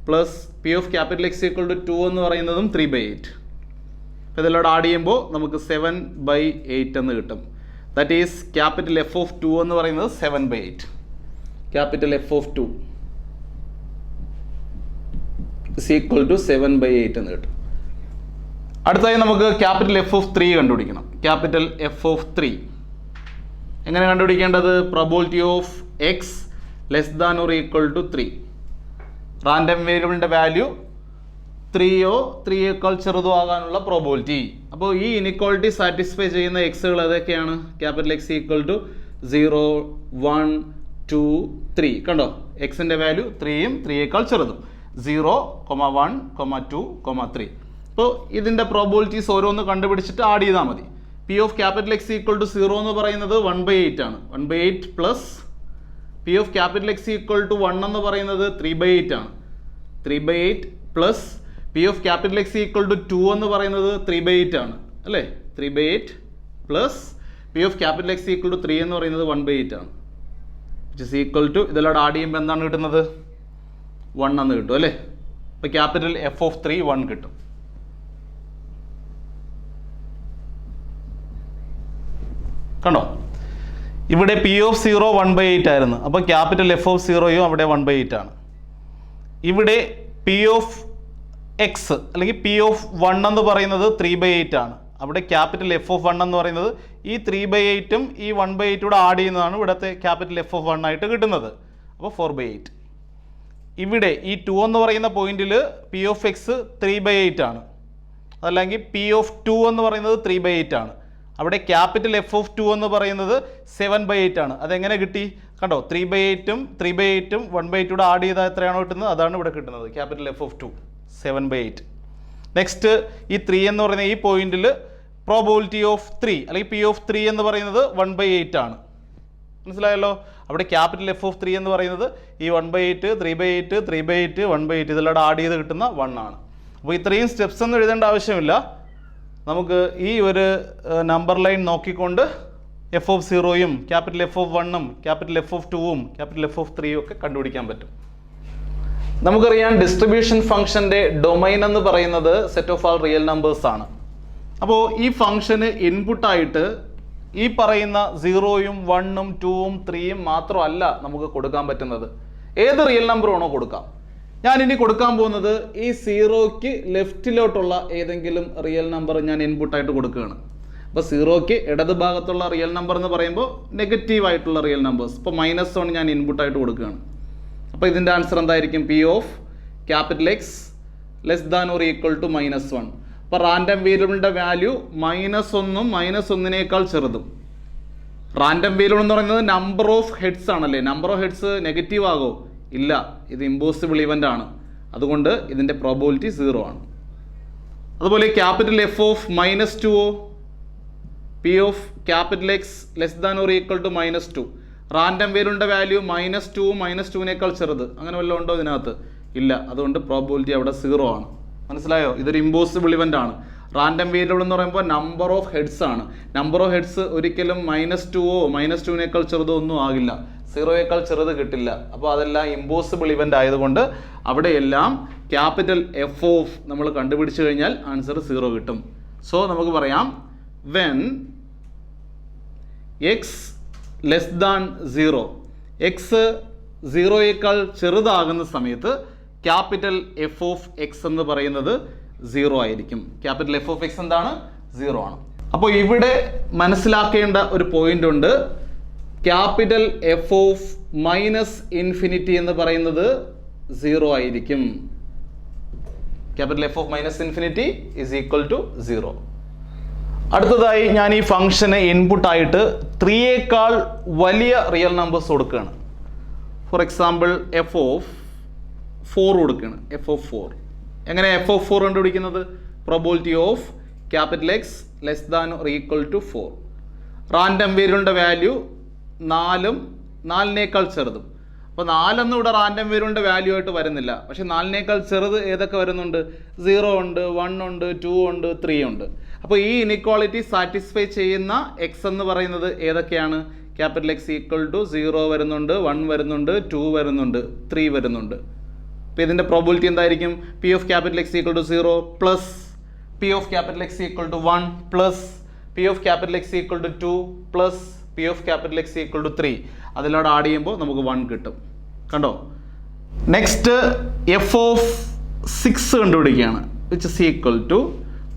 plus P of capital X equal to 2 എന്ന് പറയുന്നതും 3/8. അപ്പോൾ ഇതെല്ലാം ആഡ് ചെയ്യുമ്പോൾ നമുക്ക് 7/8 എന്ന് കിട്ടും. That is capital F of 2 എന്ന് പറയുന്നത് 7/8. Capital F of 2 is equal to 7/8 എന്ന് കിട്ടും. അടുത്തതായി നമുക്ക് ക്യാപിറ്റൽ എഫ് ഓഫ് 3 കണ്ടുപിടിക്കണം. ക്യാപിറ്റൽ എഫ് ഓഫ് 3 എങ്ങനെ കണ്ടുപിടിക്കേണ്ടത്? Probability of X less than or equal to 3. Random വേരിയബിളിൻ്റെ വാല്യൂ 3യോ 3യേക്കാൾ ചെറുതോ ആകാനുള്ള പ്രോബിലിറ്റി. അപ്പോൾ ഈ ഇനിക്വാളിറ്റി സാറ്റിസ്ഫൈ ചെയ്യുന്ന എക്സുകൾ ഏതൊക്കെയാണ്? Capital X equal to 0 1 2 3. കണ്ടോ, എക്സിൻ്റെ വാല്യൂ 3യും 3യേക്കാൾ ചെറുതും. 0 1 2 3. അപ്പോൾ ഇതിൻ്റെ പ്രോബിലിറ്റീസ് ഓരോന്ന് കണ്ടുപിടിച്ചിട്ട് ആഡ് ചെയ്താൽ മതി. P of capital X equal to 0 എന്ന് പറയുന്നത് 1/8 ആണ്. 1/8 plus P of capital X equal to 1 എന്ന് പറയുന്നത് 3/8 ആണ്. 3/8 plus P of capital X equal to 2 എന്ന് പറയുന്നത് 3/8 ആണ് അല്ലേ? 3/8 plus P of capital X equal to 3 എന്ന് പറയുന്നത് 1/8 ആണ്. വിച്ച് ഇസ് ഈക്വൽ ടു ഇതെല്ലാം ആഡ് ചെയ്യുമ്പോൾ എന്താണ് കിട്ടുന്നത്? 1 എന്ന് കിട്ടും അല്ലേ? അപ്പോൾ ക്യാപിറ്റൽ എഫ് ഓഫ് 3 1 കിട്ടും. കണ്ടോ, ഇവിടെ പി ഓഫ് 0 1/8 ആയിരുന്നു. അപ്പോൾ ക്യാപിറ്റൽ എഫ് ഓഫ് 0യും അവിടെ 1/8 ആണ്. ഇവിടെ പി ഓഫ് എക്സ് അല്ലെങ്കിൽ പി ഓഫ് 1 എന്ന് പറയുന്നത് 3/8 ആണ്. അവിടെ ക്യാപിറ്റൽ എഫ് ഓഫ് 1 എന്ന് പറയുന്നത് ഈ 3/8ഉം ഈ 1/8 കൂടെ ആഡ് ചെയ്യുന്നതാണ് ഇവിടുത്തെ ക്യാപിറ്റൽ എഫ് ഓഫ് 1 ആയിട്ട് കിട്ടുന്നത്. അപ്പോൾ 4/8. ഇവിടെ ഈ 2 എന്ന് പറയുന്ന പോയിന്റിൽ പി ഓഫ് എക്സ് 3/8 ആണ്. അതല്ലെങ്കിൽ പി ഓഫ് 2 എന്ന് പറയുന്നത് 3/8 ആണ്. അവിടെ ക്യാപിറ്റൽ എഫ് ഓഫ് 2 എന്ന് പറയുന്നത് 7/8 ആണ്. അതെങ്ങനെ കിട്ടി? കണ്ടോ, 3/8ഉം 1/8 കൂടെ ആഡ് ചെയ്താൽ എത്രയാണോ കിട്ടുന്നത് അതാണ് ഇവിടെ കിട്ടുന്നത്. Capital F of 2 7/8. നെക്സ്റ്റ് ഈ 3 എന്ന് പറയുന്ന ഈ പോയിന്റിൽ പ്രോബിലിറ്റി ഓഫ് 3 അല്ലെങ്കിൽ പി ഓഫ് 3 എന്ന് പറയുന്നത് 1/8 ആണ്. മനസ്സിലായല്ലോ? അവിടെ ക്യാപിറ്റൽ എഫ് ഓഫ് 3 എന്ന് പറയുന്നത് ഈ 1/8 3/8 3/8 1/8 ഇതെല്ലാം ആഡ് ചെയ്ത് കിട്ടുന്ന 1 ആണ്. അപ്പോൾ ഇത്രയും സ്റ്റെപ്സ് ഒന്നും എഴുതേണ്ട ആവശ്യമില്ല. നമുക്ക് ഈ ഒരു നമ്പർ ലൈൻ നോക്കിക്കൊണ്ട് എഫ് ഓഫ് 0യും ക്യാപിറ്റൽ എഫ് ഓഫ് 1ഉം ക്യാപിറ്റൽ എഫ് ഓഫ് 2ഉം ക്യാപിറ്റൽ എഫ് ഓഫ് 3യും ഒക്കെ കണ്ടുപിടിക്കാൻ പറ്റും. നമുക്കറിയാം ഡിസ്ട്രിബ്യൂഷൻ ഫംഗ്ഷൻ്റെ ഡൊമൈൻ എന്ന് പറയുന്നത് set of all real numbers ആണ്. അപ്പോൾ ഈ ഫംഗ്ഷന് ഇൻപുട്ടായിട്ട് ഈ പറയുന്ന 0യും 1ഉം 2ഉം 3യും മാത്രമല്ല നമുക്ക് കൊടുക്കാൻ പറ്റുന്നത്. ഏത് റിയൽ നമ്പറാണോ കൊടുക്കാം. ഞാനിനി കൊടുക്കാൻ പോകുന്നത് ഈ 0ക്ക് ലെഫ്റ്റിലോട്ടുള്ള ഏതെങ്കിലും റിയൽ നമ്പർ ഞാൻ ഇൻപുട്ടായിട്ട് കൊടുക്കുകയാണ്. അപ്പോൾ 0ക്ക് ഇടത് ഭാഗത്തുള്ള റിയൽ നമ്പർ എന്ന് പറയുമ്പോൾ നെഗറ്റീവായിട്ടുള്ള റിയൽ നമ്പേഴ്സ്. ഇപ്പോൾ -1 ഞാൻ ഇൻപുട്ടായിട്ട് കൊടുക്കുകയാണ്. അപ്പോൾ ഇതിൻ്റെ ആൻസർ എന്തായിരിക്കും? P of capital X less than or equal to -1. അപ്പോൾ റാൻഡം വേരിയബിളിൻ്റെ വാല്യൂ -1ഉം -1നേക്കാൾ ചെറുതും. റാൻഡം വേരിയബിൾ എന്ന് പറയുന്നത് നമ്പർ ഓഫ് ഹെഡ്സ് ആണല്ലേ. നമ്പർ ഓഫ് ഹെഡ്സ് നെഗറ്റീവ് ആകോ? ഇല്ല, ഇത് ഇമ്പോസിബിൾ ഇവൻ്റ് ആണ്. അതുകൊണ്ട് ഇതിൻ്റെ പ്രോബിലിറ്റി 0 ആണ്. അതുപോലെ capital F of -2 P of capital X less than or equal to -2. Random വേരിയബിളിൻ്റെ വാല്യൂ -2ഉം -2നേക്കാൾ ചെറുത്. അങ്ങനെ വല്ലതും ഉണ്ടോ ഇതിനകത്ത്? ഇല്ല. അതുകൊണ്ട് പ്രോബിലിറ്റി അവിടെ 0 ആണ്. മനസ്സിലായോ? ഇതൊരു ഇമ്പോസിബിൾ ഇവൻ്റ് ആണ്. റാൻഡം വേരിയബിൾ എന്ന് പറയുമ്പോൾ നമ്പർ ഓഫ് ഹെഡ്സ് ആണ്. നമ്പർ ഓഫ് ഹെഡ്സ് ഒരിക്കലും -2 -2 ചെറുതോ ഒന്നും ആകില്ല, 0 ചെറുത് കിട്ടില്ല. അപ്പോൾ അതെല്ലാം ഇമ്പോസിബിൾ ഇവൻ്റ് ആയതുകൊണ്ട് അവിടെയെല്ലാം ക്യാപിറ്റൽ എഫ് ഓഫ് നമ്മൾ കണ്ടുപിടിച്ചു കഴിഞ്ഞാൽ ആൻസർ 0 കിട്ടും. സോ നമുക്ക് പറയാം when X less than 0, X 0 ചെറുതാകുന്ന സമയത്ത് ക്യാപിറ്റൽ എഫ് ഓഫ് എക്സ് എന്ന് പറയുന്നത് 0 ആയിരിക്കും. ക്യാപിറ്റൽ എഫ് ഓഫ് എക്സ് എന്താണ്? 0 ആണ്. അപ്പോൾ ഇവിടെ മനസ്സിലാക്കേണ്ട ഒരു പോയിന്റ് ഉണ്ട്. ക്യാപിറ്റൽ എഫ് ഓഫ് -∞ എന്ന് പറയുന്നത് 0 ആയിരിക്കും. Capital F of -∞ is equal to 0. അടുത്തതായി ഞാൻ ഈ ഫംഗ്ഷന് ഇൻപുട്ടായിട്ട് 3യേക്കാൾ വലിയ റിയൽ നമ്പേഴ്സ് കൊടുക്കുകയാണ്. ഫോർ എക്സാമ്പിൾ എഫ് ഓഫ് 4 കൊടുക്കുകയാണ്. എഫ് ഓഫ് 4 എങ്ങനെ എഫ് ഓഫ് 4 കണ്ടുപിടിക്കുന്നത്? Probability of capital X less than or equal to 4. Random വേരിയബിളിൻ്റെ വാല്യൂ 4ഉം 4നേക്കാൾ ചെറുതും. അപ്പോൾ 4 ഇവിടെ റാൻഡം വേരിയബിളിൻ്റെ വാല്യൂ ആയിട്ട് വരുന്നില്ല. പക്ഷേ 4നേക്കാൾ ചെറുത് ഏതൊക്കെ വരുന്നുണ്ട്? 0 ഉണ്ട്, 1 ഉണ്ട്, 2 ഉണ്ട്, 3 ഉണ്ട്. അപ്പോൾ ഈ ഇനിക്വാളിറ്റി സാറ്റിസ്ഫൈ ചെയ്യുന്ന എക്സ് എന്ന് പറയുന്നത് ഏതൊക്കെയാണ്? ക്യാപിറ്റൽ എക്സ് ഈക്വൽ ടു 0 വരുന്നുണ്ട്, 1 വരുന്നുണ്ട്, 2 വരുന്നുണ്ട്, 3 വരുന്നുണ്ട്. അപ്പോൾ ഇതിൻ്റെ പ്രോബിലിറ്റി എന്തായിരിക്കും? P of capital X equal to 0 plus P of capital X equal to 1 plus P of capital X equal to 2 plus P of capital X equal to 3. അതിലോട് ആഡ് ചെയ്യുമ്പോൾ നമുക്ക് 1 കിട്ടും. കണ്ടോ? നെക്സ്റ്റ് എഫ് ഓഫ് 6 കണ്ടുപിടിക്കുകയാണ്. Which is equal to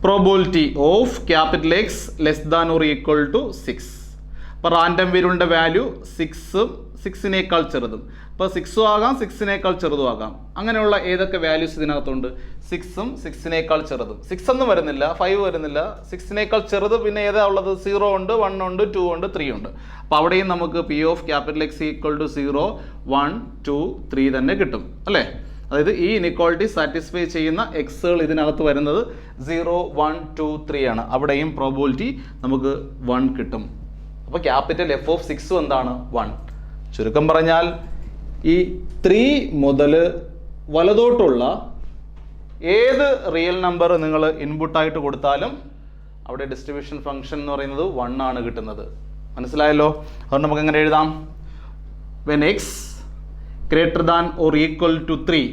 probability of capital X less than or equal to 6. അപ്പോൾ റാൻഡം വേരിയബിളിൻ്റെ വാല്യൂ 6ഉം 6നേക്കാൾ ചെറുതും. അപ്പോൾ 6ഉം ആകാം, 6നേക്കാൾ ചെറുതും ആകാം. അങ്ങനെയുള്ള ഏതൊക്കെ വാല്യൂസ് ഇതിനകത്തുണ്ട്? 6ഉം 6നേക്കാൾ ചെറുതും. 6 ഒന്നും വരുന്നില്ല, 5 വരുന്നില്ല. 6നേക്കാൾ ചെറുത് പിന്നെ ഏതാ ഉള്ളത്? 0 ഉണ്ട്, 1 ഉണ്ട്, 2 ഉണ്ട്, 3 ഉണ്ട്. അപ്പോൾ അവിടെയും നമുക്ക് P of capital X equal to 0, 1, 2, 3 തന്നെ കിട്ടും അല്ലേ? അതായത് ഈ ഇനിക്വാളിറ്റി സാറ്റിസ്ഫൈ ചെയ്യുന്ന എക്സുകൾ ഇതിനകത്ത് വരുന്നത് 0, 1, 2, 3 ആണ്. അവിടെയും പ്രോബിലിറ്റി നമുക്ക് 1 കിട്ടും. അപ്പോൾ ക്യാപിറ്റൽ എഫ് ഓഫ് 6 എന്താണ്? 1. ചുരുക്കം പറഞ്ഞാൽ ഈ 3 മുതൽ വലതോട്ടുള്ള ഏത് റിയൽ നമ്പർ നിങ്ങൾ ഇൻപുട്ടായിട്ട് കൊടുത്താലും അവിടെ ഡിസ്ട്രിബ്യൂഷൻ ഫംഗ്ഷൻ എന്ന് പറയുന്നത് 1 ആണ് കിട്ടുന്നത്. മനസ്സിലായല്ലോ? അതുകൊണ്ട് നമുക്ക് എങ്ങനെ എഴുതാം? When X greater than or equal to 3,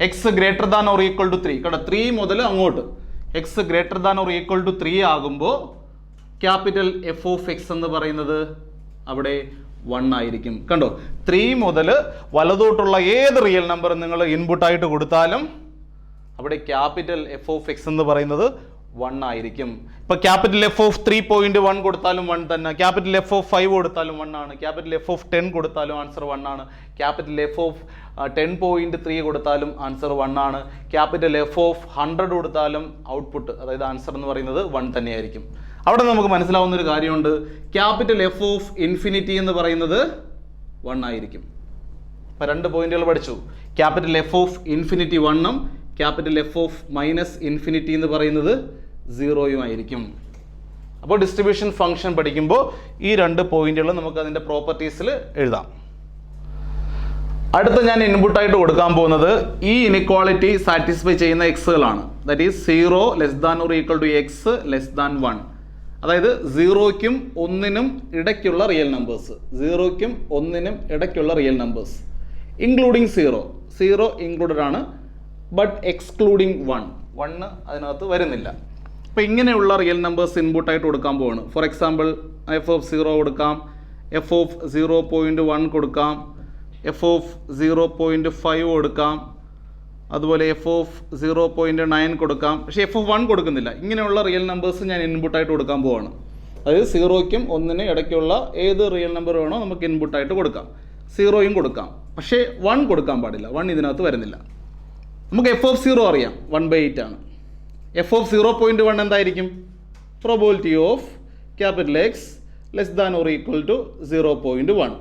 X greater than or equal to 3. കേട്ടോ, 3 മുതൽ അങ്ങോട്ട് X greater than or equal to 3 ആകുമ്പോൾ ക്യാപിറ്റൽ എഫ് ഓഫ് എക്സ് എന്ന് പറയുന്നത് അവിടെ 1 ആയിരിക്കും. കണ്ടോ, 3 മുതൽ വലതോട്ടുള്ള ഏത് റിയൽ നമ്പർ നിങ്ങൾ ഇൻപുട്ടായിട്ട് കൊടുത്താലും അവിടെ ക്യാപിറ്റൽ എഫ് ഓഫ് എക്സ് എന്ന് പറയുന്നത് 1 ആയിരിക്കും. ഇപ്പോൾ ക്യാപിറ്റൽ എഫ് ഓഫ് 3.1 കൊടുത്താലും 1 തന്നെ, ക്യാപിറ്റൽ എഫ് ഓഫ് 5 കൊടുത്താലും 1 ആണ്, ക്യാപിറ്റൽ എഫ് ഓഫ് 10 കൊടുത്താലും ആൻസർ 1 ആണ്, ക്യാപിറ്റൽ എഫ് ഓഫ് 10.3 കൊടുത്താലും ആൻസർ 1 ആണ്, ക്യാപിറ്റൽ എഫ് ഓഫ് 100 കൊടുത്താലും ഔട്ട്പുട്ട് അതായത് ആൻസർ എന്ന് പറയുന്നത് 1 തന്നെയായിരിക്കും. അവിടെ നമുക്ക് മനസ്സിലാവുന്ന ഒരു കാര്യമുണ്ട്, ക്യാപിറ്റൽ എഫ് ഓഫ് ഇൻഫിനിറ്റി എന്ന് പറയുന്നത് 1 ആയിരിക്കും. അപ്പോൾ 2 പോയിന്റുകൾ പഠിച്ചു. ക്യാപിറ്റൽ എഫ് ഓഫ് ഇൻഫിനിറ്റി 1ഉം ക്യാപിറ്റൽ എഫ് ഓഫ് -∞ എന്ന് പറയുന്നത് 0 ആയിരിക്കും. അപ്പോൾ ഡിസ്ട്രിബ്യൂഷൻ ഫംഗ്ഷൻ പഠിക്കുമ്പോൾ ഈ 2 പോയിന്റുകൾ നമുക്ക് അതിൻ്റെ പ്രോപ്പർട്ടീസിൽ എഴുതാം. അടുത്ത ഞാൻ ഇൻപുട്ടായിട്ട് കൊടുക്കാൻ പോകുന്നത് ഈ ഇനിക്വാളിറ്റി സാറ്റിസ്ഫൈ ചെയ്യുന്ന എക്സുകളാണ്. That is 0 less than or equal to X less than 1. അതായത് 0ക്കും 1നും ഇടയ്ക്കുള്ള റിയൽ നമ്പേഴ്സ്, 0ക്കും 1നും ഇടയ്ക്കുള്ള റിയൽ നമ്പേഴ്സ് ഇൻക്ലൂഡിങ് 0 ഇൻക്ലൂഡഡ് ആണ്, ബട്ട് എക്സ്ക്ലൂഡിങ് 1 അതിനകത്ത് വരുന്നില്ല. അപ്പോൾ ഇങ്ങനെയുള്ള റിയൽ നമ്പേഴ്സ് ഇൻപുട്ടായിട്ട് കൊടുക്കാൻ പോവാണ്. ഫോർ എക്സാമ്പിൾ എഫ് ഓഫ് 0 കൊടുക്കാം, എഫ് ഓഫ് 0.1 കൊടുക്കാം, എഫ് ഓഫ് 0.5 കൊടുക്കാം, അതുപോലെ എഫ് ഓഫ് 0.9 കൊടുക്കാം. പക്ഷേ എഫ് ഓഫ് 1 കൊടുക്കുന്നില്ല. ഇങ്ങനെയുള്ള റിയൽ നമ്പേഴ്സ് ഞാൻ ഇൻപുട്ടായിട്ട് കൊടുക്കാൻ പോവാണ്. അതായത് 0ക്കും 1നും ഇടയ്ക്കുള്ള ഏത് റിയൽ നമ്പർ വേണോ നമുക്ക് ഇൻപുട്ടായിട്ട് കൊടുക്കാം. 0യും കൊടുക്കാം, പക്ഷേ 1 കൊടുക്കാൻ പാടില്ല. 1 ഇതിനകത്ത് വരുന്നില്ല. നമുക്ക് എഫ് ഓഫ് 0 അറിയാം, 1/8 ആണ്. എഫ് ഓഫ് 0.1 എന്തായിരിക്കും? Probability of capital X less than or equal to 0.1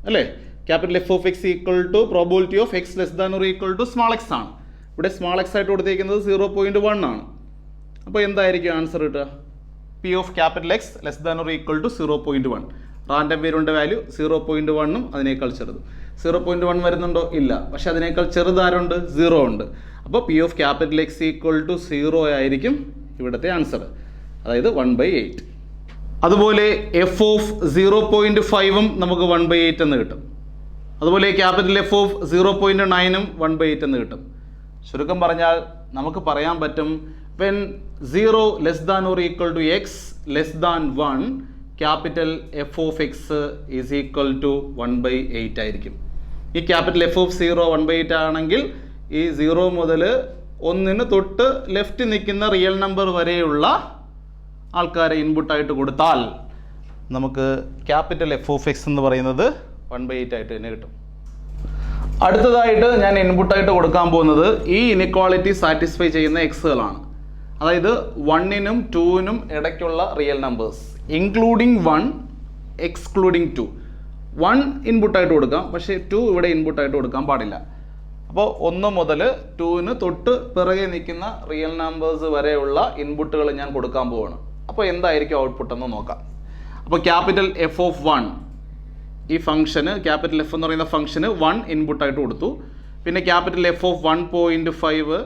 അല്ലേ? Capital F of X equal to probability of X less than or equal to small X ആണ്. ഇവിടെ സ്മാൾ എക്സ് ആയിട്ട് കൊടുത്തിരിക്കുന്നത് 0.1 ആണ്. അപ്പോൾ എന്തായിരിക്കും ആൻസർ കിട്ടുക? P of capital X less than or equal to 0.1. Random വേരിയബിളിൻ്റെ വാല്യൂ 0.1ഉം അതിനേക്കാൾ ചെറുതും. 0.1 വരുന്നുണ്ടോ? ഇല്ല. പക്ഷേ അതിനേക്കാൾ ചെറുതാരുണ്ട്? 0 ഉണ്ട്. അപ്പോൾ P of capital X equal to 0 ആയിരിക്കും ഇവിടുത്തെ ആൻസർ, അതായത് 1/8. അതുപോലെ എഫ് ഓഫ് 0.5 നമുക്ക് 1/8 എന്ന് കിട്ടും. അതുപോലെ ക്യാപിറ്റൽ എഫ് ഓഫ് 0.9 1/8 എന്ന് കിട്ടും. ചുരുക്കം പറഞ്ഞാൽ നമുക്ക് പറയാൻ പറ്റും when 0 less than or equal to x less than 1 capital F of X is equal to 1/8 ആയിരിക്കും. ഈ ക്യാപിറ്റൽ എഫ് ഓഫ് 0 1/8 ആണെങ്കിൽ ഈ 0 മുതൽ 1 തൊട്ട് ലെഫ്റ്റ് നിൽക്കുന്ന റിയൽ നമ്പർ വരെയുള്ള ആൾക്കാരെ ഇൻപുട്ടായിട്ട് കൊടുത്താൽ നമുക്ക് ക്യാപിറ്റൽ എഫ് ഓഫ് എക്സ് എന്ന് പറയുന്നത് 1/8 ആയിട്ട് തന്നെ കിട്ടും. അടുത്തതായിട്ട് ഞാൻ ഇൻപുട്ടായിട്ട് കൊടുക്കാൻ പോകുന്നത് ഈ ഇനിക്വാളിറ്റി സാറ്റിസ്ഫൈ ചെയ്യുന്ന എക്സുകളാണ്. അതായത് 1നും 2നും ഇടയ്ക്കുള്ള റിയൽ നമ്പേഴ്സ് ഇൻക്ലൂഡിങ് 1 എക്സ്ക്ലൂഡിങ് 2. 1 ഇൻപുട്ടായിട്ട് കൊടുക്കാം, പക്ഷേ 2 ഇവിടെ ഇൻപുട്ടായിട്ട് കൊടുക്കാൻ പാടില്ല. അപ്പോൾ 1 മുതൽ 2ന് തൊട്ട് പിറകെ നിൽക്കുന്ന റിയൽ നമ്പേഴ്സ് വരെയുള്ള ഇൻപുട്ടുകൾ ഞാൻ കൊടുക്കാൻ പോവാണ്. അപ്പോൾ എന്തായിരിക്കും ഔട്ട്പുട്ട് എന്ന് നോക്കാം. അപ്പോൾ ക്യാപിറ്റൽ എഫ് ഓഫ് 1 ഈ ഫംഗ്ഷന്, ക്യാപിറ്റൽ എഫ് എന്ന് പറയുന്ന ഫംഗ്ഷന് 1 ഇൻപുട്ടായിട്ട് കൊടുത്തു. പിന്നെ capital F of 1.5,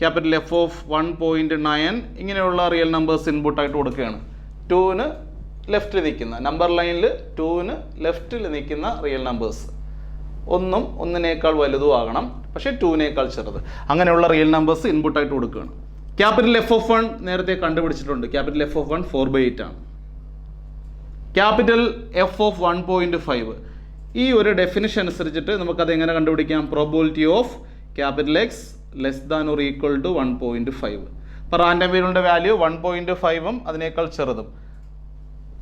capital F of 1.9 ഇങ്ങനെയുള്ള റിയൽ നമ്പേഴ്സ് ഇൻപുട്ടായിട്ട് കൊടുക്കുകയാണ്. 2ന് ലെഫ്റ്റിൽ നിൽക്കുന്ന നമ്പർ ലൈനിൽ 2ന് ലെഫ്റ്റിൽ നിൽക്കുന്ന റിയൽ നമ്പേഴ്സ് 1ഉം 1നേക്കാൾ വലുതും ആകണം, പക്ഷേ 2നേക്കാൾ ചെറുത്, അങ്ങനെയുള്ള റിയൽ നമ്പേഴ്സ് ഇൻപുട്ടായിട്ട് കൊടുക്കുകയാണ്. ക്യാപിറ്റൽ എഫ് ഓഫ് 1 നേരത്തെ കണ്ടുപിടിച്ചിട്ടുണ്ട്. ക്യാപിറ്റൽ എഫ് ഓഫ് 1 4/8 ആണ്. ക്യാപിറ്റൽ എഫ് ഓഫ് 1.5 ഈ ഒരു ഡെഫിനിഷൻ അനുസരിച്ചിട്ട് നമുക്കത് എങ്ങനെ കണ്ടുപിടിക്കാം? Probability of capital X less than or equal to 1.5. ഇപ്പോൾ റാൻഡം വേരിയബിളിൻ്റെ വാല്യൂ 1.5ഉം അതിനേക്കാൾ ചെറുതും.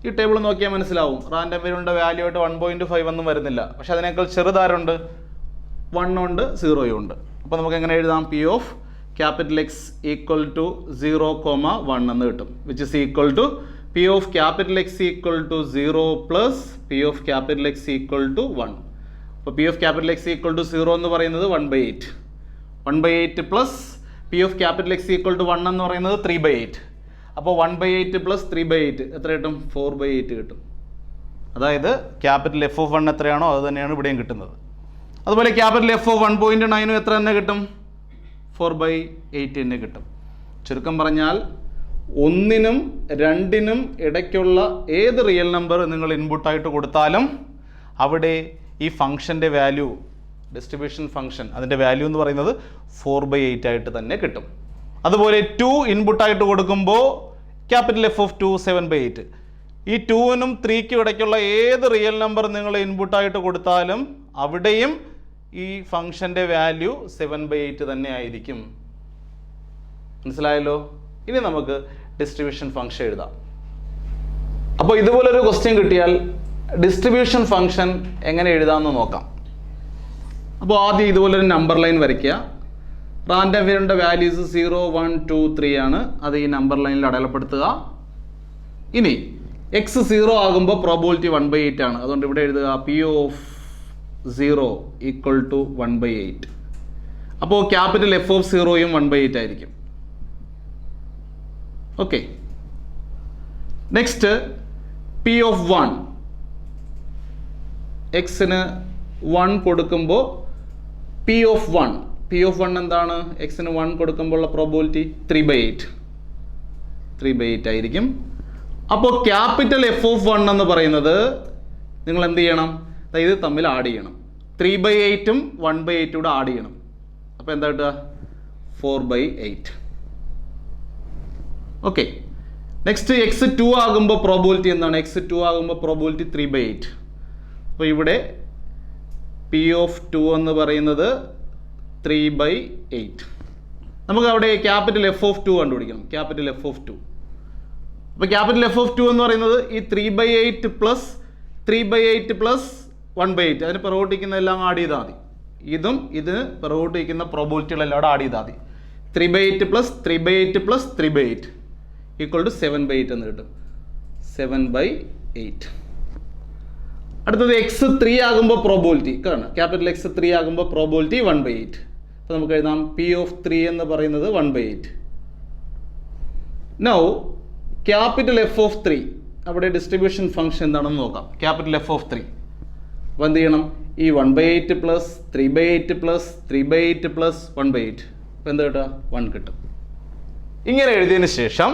ഈ ടേബിൾ നോക്കിയാൽ മനസ്സിലാവും റാൻഡം വേരിയബിളിൻ്റെ വാല്യൂ ആയിട്ട് 1.5 ഒന്നും വരുന്നില്ല, പക്ഷെ അതിനേക്കാൾ ചെറുതാരുണ്ട്? 1 ഉണ്ട്, 0 ഉണ്ട്. അപ്പോൾ നമുക്ക് എങ്ങനെ എഴുതാം? P of capital X equal to 0,1 എന്ന് കിട്ടും, which is equal to P of capital X equal to 0 plus P of capital X equal to 1. അപ്പോൾ P of capital X equal to 0 എന്ന് പറയുന്നത് 1/8. 1/8 plus P of capital X equal to 1 എന്ന് പറയുന്നത് 3/8. അപ്പോൾ 1/8 പ്ലസ് 3/8 എത്ര കിട്ടും? 4/8 കിട്ടും. അതായത് ക്യാപിറ്റൽ എഫ് ഓഫ് 1 എത്രയാണോ അത് തന്നെയാണ് ഇവിടെയും കിട്ടുന്നത്. അതുപോലെ ക്യാപിറ്റൽ എഫ് ഓഫ് 1.9 എത്ര തന്നെ കിട്ടും? 4/8 തന്നെ കിട്ടും. ചുരുക്കം പറഞ്ഞാൽ 1നും 2നും ഇടയ്ക്കുള്ള ഏത് റിയൽ നമ്പർ നിങ്ങൾ ഇൻപുട്ടായിട്ട് കൊടുത്താലും അവിടെ ഈ ഫംഗ്ഷൻ്റെ വാല്യൂ, ഡിസ്ട്രിബ്യൂഷൻ ഫംഗ്ഷൻ അതിൻ്റെ വാല്യൂ എന്ന് പറയുന്നത് 4/8 ആയിട്ട് തന്നെ കിട്ടും. അതുപോലെ 2 ഇൻപുട്ടായിട്ട് കൊടുക്കുമ്പോൾ ക്യാപിറ്റൽ എഫ് ഓഫ് 2 7/8. ഈ 2നും 3ക്കും ഇടയ്ക്കുള്ള ഏത് റിയൽ നമ്പർ നിങ്ങൾ ഇൻപുട്ടായിട്ട് കൊടുത്താലും അവിടെയും ഈ ഫംഗ്ഷൻ്റെ വാല്യൂ 7/8 തന്നെ ആയിരിക്കും. മനസ്സിലായല്ലോ? ഇനി നമുക്ക് ഡിസ്ട്രിബ്യൂഷൻ ഫംഗ്ഷൻ എഴുതാം. അപ്പോൾ ഇതുപോലൊരു ക്വസ്റ്റ്യൻ കിട്ടിയാൽ ഡിസ്ട്രിബ്യൂഷൻ ഫംഗ്ഷൻ എങ്ങനെ എഴുതാമെന്ന് നോക്കാം. അപ്പോൾ ആദ്യം ഇതുപോലൊരു നമ്പർ ലൈൻ വരയ്ക്കുക. റാൻഡം വേരിയബിളിൻ്റെ വാല്യൂസ് 0 1 2 3 ആണ്. അത് ഈ നമ്പർ ലൈനിൽ അടയാളപ്പെടുത്തുക. ഇനി എക്സ് 0 ആകുമ്പോൾ പ്രോബിലിറ്റി 1/8 ആണ്. അതുകൊണ്ട് ഇവിടെ എഴുതുക പി ഓഫ് 0 ഈക്വൽ ടു 1/8. അപ്പോൾ ക്യാപിറ്റൽ എഫ് ഓഫ് 0യും 1/8 ആയിരിക്കും. ഓക്കെ, നെക്സ്റ്റ് പി ഓഫ് 1, എക്സിന് 1 കൊടുക്കുമ്പോൾ പി ഓഫ് 1 എന്താണ്? എക്സിന് 1 കൊടുക്കുമ്പോൾ ഉള്ള പ്രോബിലിറ്റി 3/8 ആയിരിക്കും. അപ്പോൾ ക്യാപിറ്റൽ എഫ് ഓഫ് 1 എന്ന് പറയുന്നത് നിങ്ങൾ എന്ത് ചെയ്യണം? ഇത് തമ്മിൽ ആഡ് ചെയ്യണം. 3/8ഉം 1/8 കൂടെ ആഡ് ചെയ്യണം. അപ്പോൾ എന്താ കിട്ടുക? 4/8. ഓക്കെ, നെക്സ്റ്റ് എക്സ് 2 ആകുമ്പോൾ പ്രോബിലിറ്റി എന്താണ്? എക്സ് 2 ആകുമ്പോൾ പ്രോബിലിറ്റി 3/8. അപ്പോൾ ഇവിടെ പി ഓഫ് 2 എന്ന് പറയുന്നത് 3/8. നമുക്ക് അവിടെ ക്യാപിറ്റൽ എഫ് ഓഫ് 2 കണ്ടുപിടിക്കണം. Capital F of 2. അപ്പോൾ ക്യാപിറ്റൽ എഫ് ഓഫ് 2 എന്ന് പറയുന്നത് ഈ 3/8 പ്ലസ് 3/8 പ്ലസ് 1/8 അതിന് പ്രവർത്തിക്കുന്നതെല്ലാം ആഡ് ചെയ്താൽ മതി. ഇതും ഇതിന് പ്രവർത്തിക്കുന്ന പ്രോബിലിറ്റികളെല്ലാം ആഡ് ചെയ്താൽ മതി. 3/8 പ്ലസ് 3/8 പ്ലസ് 3/8 ഈക്വൽ ടു 7/8 എന്ന് കിട്ടും. 7/8. അടുത്തത് എക്സ് 3 ആകുമ്പോൾ പ്രോബിലിറ്റി കാരണം ക്യാപിറ്റൽ എക്സ് 3 ആകുമ്പോൾ പ്രോബിലിറ്റി 1/8. അപ്പോൾ നമുക്ക് എഴുതാം പി ഓഫ് 3 എന്ന് പറയുന്നത് 1/8. നൗ ക്യാപിറ്റൽ എഫ് ഓഫ് 3 അവിടെ ഡിസ്ട്രിബ്യൂഷൻ ഫംഗ്ഷൻ എന്താണെന്ന് നോക്കാം. ക്യാപിറ്റൽ എഫ് ഓഫ് 3 അപ്പോൾ എന്ത് ചെയ്യണം? ഈ 1/8 പ്ലസ് 3/8 പ്ലസ് 3/8 പ്ലസ് 1/8 അപ്പോൾ എന്താ കിട്ടുക? 1 കിട്ടും. ഇങ്ങനെ എഴുതിയതിന് ശേഷം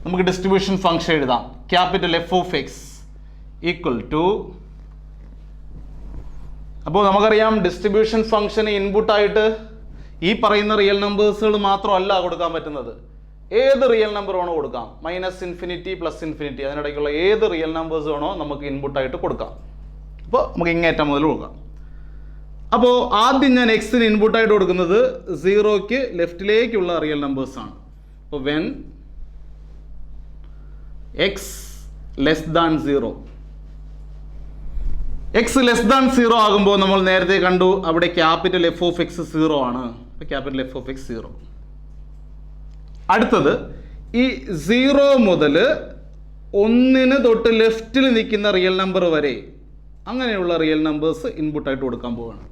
നമുക്ക് ഡിസ്ട്രിബ്യൂഷൻ ഫംഗ്ഷൻ എഴുതാം. Capital F of X equal to, അപ്പോൾ നമുക്കറിയാം ഡിസ്ട്രിബ്യൂഷൻ ഫംഗ്ഷന് ഇൻപുട്ടായിട്ട് ഈ പറയുന്ന റിയൽ നമ്പേഴ്സുകൾ മാത്രമല്ല കൊടുക്കാൻ പറ്റുന്നത്, ഏത് റിയൽ നമ്പർ വേണോ കൊടുക്കാം. -∞, +∞, അതിനിടയ്ക്കുള്ള ഏത് റിയൽ നമ്പേഴ്സ് വേണോ നമുക്ക് ഇൻപുട്ടായിട്ട് കൊടുക്കാം. അപ്പോൾ നമുക്ക് ഇങ്ങേറ്റം മുതൽ കൊടുക്കാം. അപ്പോൾ ആദ്യം ഞാൻ എക്സിന് ഇൻപുട്ടായിട്ട് കൊടുക്കുന്നത് 0ക്ക് ലെഫ്റ്റിലേക്കുള്ള റിയൽ നമ്പേഴ്സാണ്. അപ്പോൾ when X less than 0, X less than 0 ആകുമ്പോൾ നമ്മൾ നേരത്തെ കണ്ടു അവിടെ ക്യാപിറ്റൽ എഫ് ഓഫ് എക്സ് 0 ആണ്. അപ്പോൾ ക്യാപിറ്റൽ എഫ് ഓഫ് എക്സ് 0. അടുത്തത് ഈ 0 മുതൽ 1 തൊട്ട് ലെഫ്റ്റിൽ നിൽക്കുന്ന റിയൽ നമ്പർ വരെ അങ്ങനെയുള്ള റിയൽ നമ്പേഴ്സ് ഇൻപുട്ടായിട്ട് കൊടുക്കാൻ പോവുകയാണ്.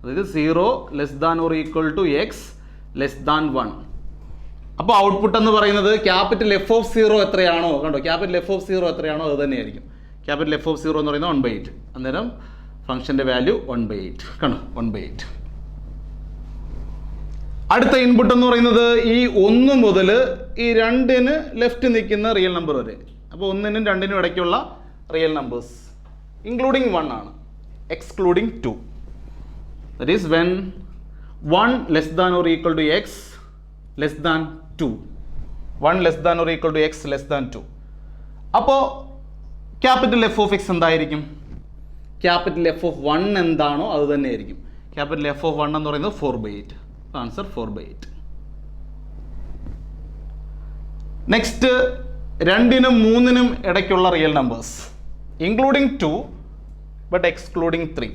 അതായത് 0 less than or equal to X less than 1. അപ്പോൾ ഔട്ട്പുട്ട് എന്ന് പറയുന്നത് ക്യാപിറ്റൽ എഫ് ഓഫ് 0 എത്രയാണോ, കണ്ടോ ക്യാപിറ്റൽ എഫ് ഓഫ് 0 എത്രയാണോ അത് തന്നെയായിരിക്കും. ക്യാപിറ്റൽ എഫ് ഓഫ് 0 എന്ന് പറയുന്നത് 1/8. അന്നേരം ഫംഗ്ഷൻ്റെ വാല്യൂ 1/8, കണ്ടോ 1/8. അടുത്ത ഇൻപുട്ട് എന്ന് പറയുന്നത് ഈ 1 മുതൽ ഈ 2 ലെഫ്റ്റ് നിൽക്കുന്ന റിയൽ നമ്പർ വരെ. അപ്പോൾ 1നും 2നും ഇടയ്ക്കുള്ള റിയൽ നമ്പേഴ്സ് ഇൻക്ലൂഡിങ് 1 ആണ്, excluding 2. That is when 1 less than or equal to X less than 2, 1 less than or equal to X less than 2. അപ്പോൾ ക്യാപിറ്റൽ എഫ് ഓഫ് എക്സ് എന്തായിരിക്കും? ക്യാപിറ്റൽ എഫ് ഓഫ് 1 എന്താണോ അത് തന്നെയായിരിക്കും. ക്യാപിറ്റൽ എഫ് ഓഫ് 1 എന്ന് പറയുന്നത് 4/8. ആൻസർ 4/8. നെക്സ്റ്റ് 2നും 3നും ഇടയ്ക്കുള്ള real numbers including 2 but excluding 3.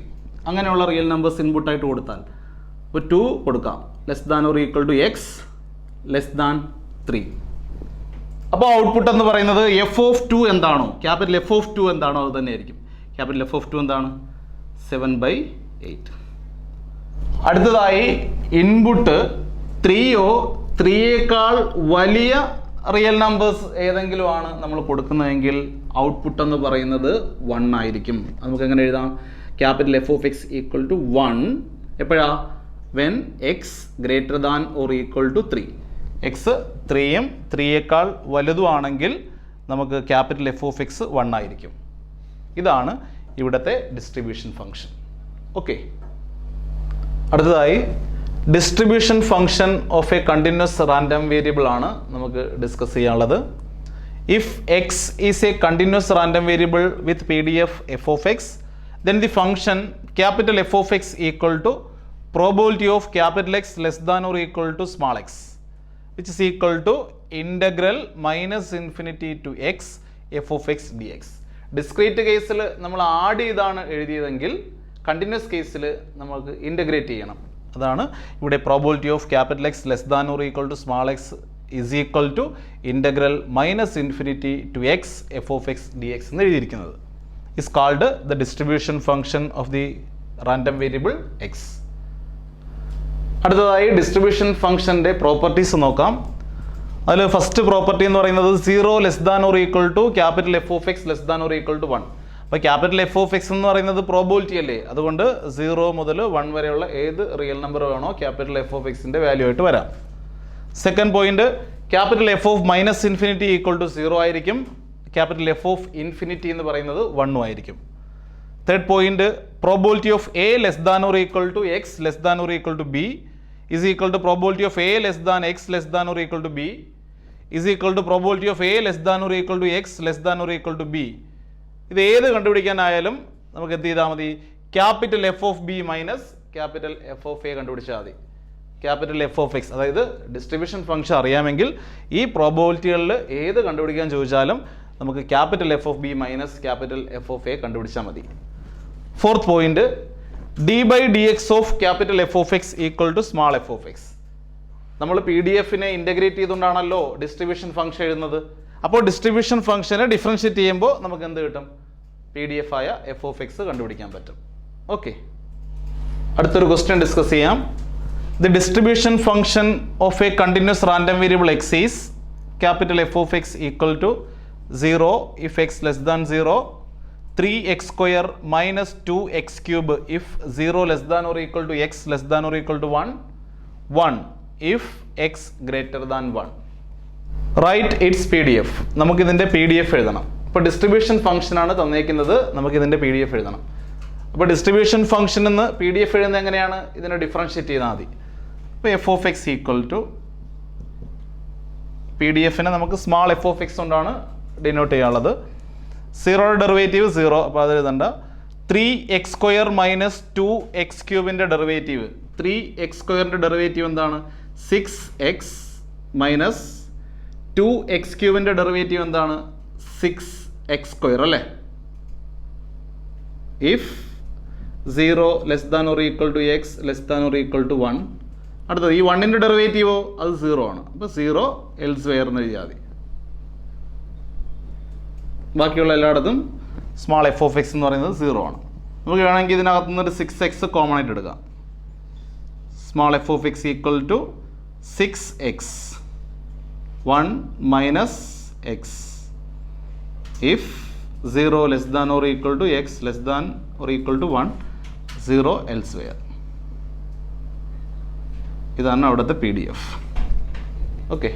അങ്ങനെയുള്ള റിയൽ നമ്പേഴ്സ് ഇൻപുട്ടായിട്ട് കൊടുത്താൽ ഇപ്പോൾ 2 കൊടുക്കാം, less than or equal to X less than 3. അപ്പോൾ ഔട്ട്പുട്ട് എന്ന് പറയുന്നത് എഫ് ഓഫ് 2 എന്താണോ, ക്യാപിറ്റൽ എഫ് ഓഫ് 2 എന്താണോ അത് തന്നെയായിരിക്കും. ക്യാപിറ്റൽ എഫ് ഓഫ് 2 എന്താണ്? 7/8. അടുത്തതായി ഇൻപുട്ട് 3യോ 3യേക്കാൾ വലിയ റിയൽ നമ്പേഴ്സ് ഏതെങ്കിലും ആണ് നമ്മൾ കൊടുക്കുന്നതെങ്കിൽ ഔട്ട്പുട്ട് എന്ന് പറയുന്നത് 1 ആയിരിക്കും. നമുക്ക് എങ്ങനെ എഴുതാം? Capital F of X equal to 1 എപ്പോഴാ? When X greater than or equal to 3. X 3യും 3യേക്കാൾ വലുതുമാണെങ്കിൽ നമുക്ക് ക്യാപിറ്റൽ എഫ് ഓഫ് എക്സ് 1 ആയിരിക്കും. ഇതാണ് ഇവിടുത്തെ ഡിസ്ട്രിബ്യൂഷൻ ഫംഗ്ഷൻ. ഓക്കെ, അടുത്തതായി distribution function of a continuous random variable ആണ് നമുക്ക് ഡിസ്കസ് ചെയ്യാനുള്ളത്. If X is a continuous random variable with PDF F of X, then the function capital F of x equal to probability of capital X less than or equal to small x, which is equal to integral -∞ to x f of x dx. Discrete കേസിൽ നമ്മൾ ആഡ് ചെയ്താണ് എഴുതിയതെങ്കിൽ കണ്ടിന്യൂസ് കേസിൽ നമുക്ക് ഇൻ്റഗ്രേറ്റ് ചെയ്യണം. അതാണ് ഇവിടെ probability of capital X less than or equal to small X is equal to integral -∞ to x f of x dx എന്ന് എഴുതിയിരിക്കുന്നത്. is called the distribution function of the random variable x. അടുത്തതായി ഡിസ്ട്രിബ്യൂഷൻ ഫംഗ്ഷൻ്റെ പ്രോപ്പർട്ടീസ് നോക്കാം. അതിൽ ഫസ്റ്റ് പ്രോപ്പർട്ടി എന്ന് പറയുന്നത് 0 less than or equal to capital F of X less than or equal to 1. അപ്പോൾ ക്യാപിറ്റൽ എഫ് ഓഫ് എക്സ് എന്ന് പറയുന്നത് പ്രോബിലിറ്റി അല്ലേ, അതുകൊണ്ട് 0 മുതൽ 1 വരെയുള്ള ഏത് റിയൽ നമ്പർ വേണോ ക്യാപിറ്റൽ എഫ് ഓഫ് എക്സിൻ്റെ വാല്യൂ ആയിട്ട് വരാം. Second point, capital F of -∞ equal to 0 ആയിരിക്കും. ക്യാപിറ്റൽ എഫ് ഓഫ് ഇൻഫിനിറ്റി എന്ന് പറയുന്നത് 1 ആയിരിക്കും. Third point, probability of A less than or equal to X less than or equal to B is equal to probability of A less than X less than or equal to B is equal to probability of A less than or equal to X less than or equal to B. ഇത് ഏത് കണ്ടുപിടിക്കാനായാലും നമുക്ക് എന്ത് ചെയ്താൽ മതി? Capital F of B minus capital F of A കണ്ടുപിടിച്ചാൽ മതി. ക്യാപിറ്റൽ എഫ് ഓഫ് എക്സ്, അതായത് ഡിസ്ട്രിബ്യൂഷൻ ഫംഗ്ഷൻ അറിയാമെങ്കിൽ ഈ പ്രോബിലിറ്റികളിൽ ഏത് കണ്ടുപിടിക്കാൻ ചോദിച്ചാലും നമുക്ക് capital F of B minus capital F of A കണ്ടുപിടിച്ചാൽ മതി. Fourth point, d/dx of capital F of X equal to small F of X. നമ്മൾ PDF-നെ ഇൻ്റഗ്രേറ്റ് ചെയ്തുകൊണ്ടാണല്ലോ ഡിസ്ട്രിബ്യൂഷൻ ഫംഗ്ഷൻ എഴുതുന്നത്. അപ്പോൾ ഡിസ്ട്രിബ്യൂഷൻ ഫംഗ്ഷനെ ഡിഫറൻഷ്യേറ്റ് ചെയ്യുമ്പോൾ നമുക്ക് എന്ത് കിട്ടും? PDF ആയ എഫ് ഓഫ് എക്സ് കണ്ടുപിടിക്കാൻ പറ്റും. ഓക്കെ, അടുത്തൊരു ക്വസ്റ്റ്യൻ ഡിസ്കസ് ചെയ്യാം. The distribution function of a continuous random variable x is capital F of X equal to 0 if x less than 0, 3x square minus 2x cube if 0 less than or equal to x less than or equal to 1, 1 if x greater than 1. Right it's PDF. നമുക്കിതിൻ്റെ PDF എഴുതണം. ഇപ്പോൾ ഡിസ്ട്രിബ്യൂഷൻ ഫംഗ്ഷനാണ് തന്നേക്കുന്നത്, നമുക്കിതിൻ്റെ PDF എഴുതണം. അപ്പോൾ ഡിസ്ട്രിബ്യൂഷൻ ഫംഗ്ഷൻ എന്ന് PDF എഴുതുന്നത് എങ്ങനെയാണ്? ഇതിനെ ഡിഫറൻഷ്യേറ്റ് ചെയ്താൽ മതി. അപ്പോൾ f(x) ഈക്വൽ ടു PDF-നെ നമുക്ക് സ്മാൾ f(x) കൊണ്ടാണ് ഡിനോട്ട് ചെയ്യാനുള്ളത്. 0യുടെ ഡെറിവേറ്റീവ് 0, അപ്പോൾ അത് എഴുതണ്ട. 3x² minus 2x³ derivative, 3x² derivative എന്താണ്? 6x മൈനസ് 2x³ ഡെറിവേറ്റീവ് എന്താണ്? 6x² അല്ലേ? If 0 less than or equal to x less than or equal to 1. അടുത്തത് ഈ 1ൻ്റെ ഡെറിവേറ്റീവോ അത് 0 ആണ്. അപ്പോൾ 0 elsewhere എന്ന് എഴുതിയാൽ മതി. ബാക്കിയുള്ള എല്ലായിടത്തും സ്മാൾ f(x) എന്ന് പറയുന്നത് 0 ആണ്. നമുക്ക് വേണമെങ്കിൽ ഇതിനകത്തു നിന്നൊരു 6x കോമൺ ആയിട്ട് എടുക്കാം. Small f(x) equal to 6x 1 minus x. If 0 less than or equal to x less than or equal to 1, 0 elsewhere. ഇതാണ് അവിടുത്തെ PDF. ഓക്കെ.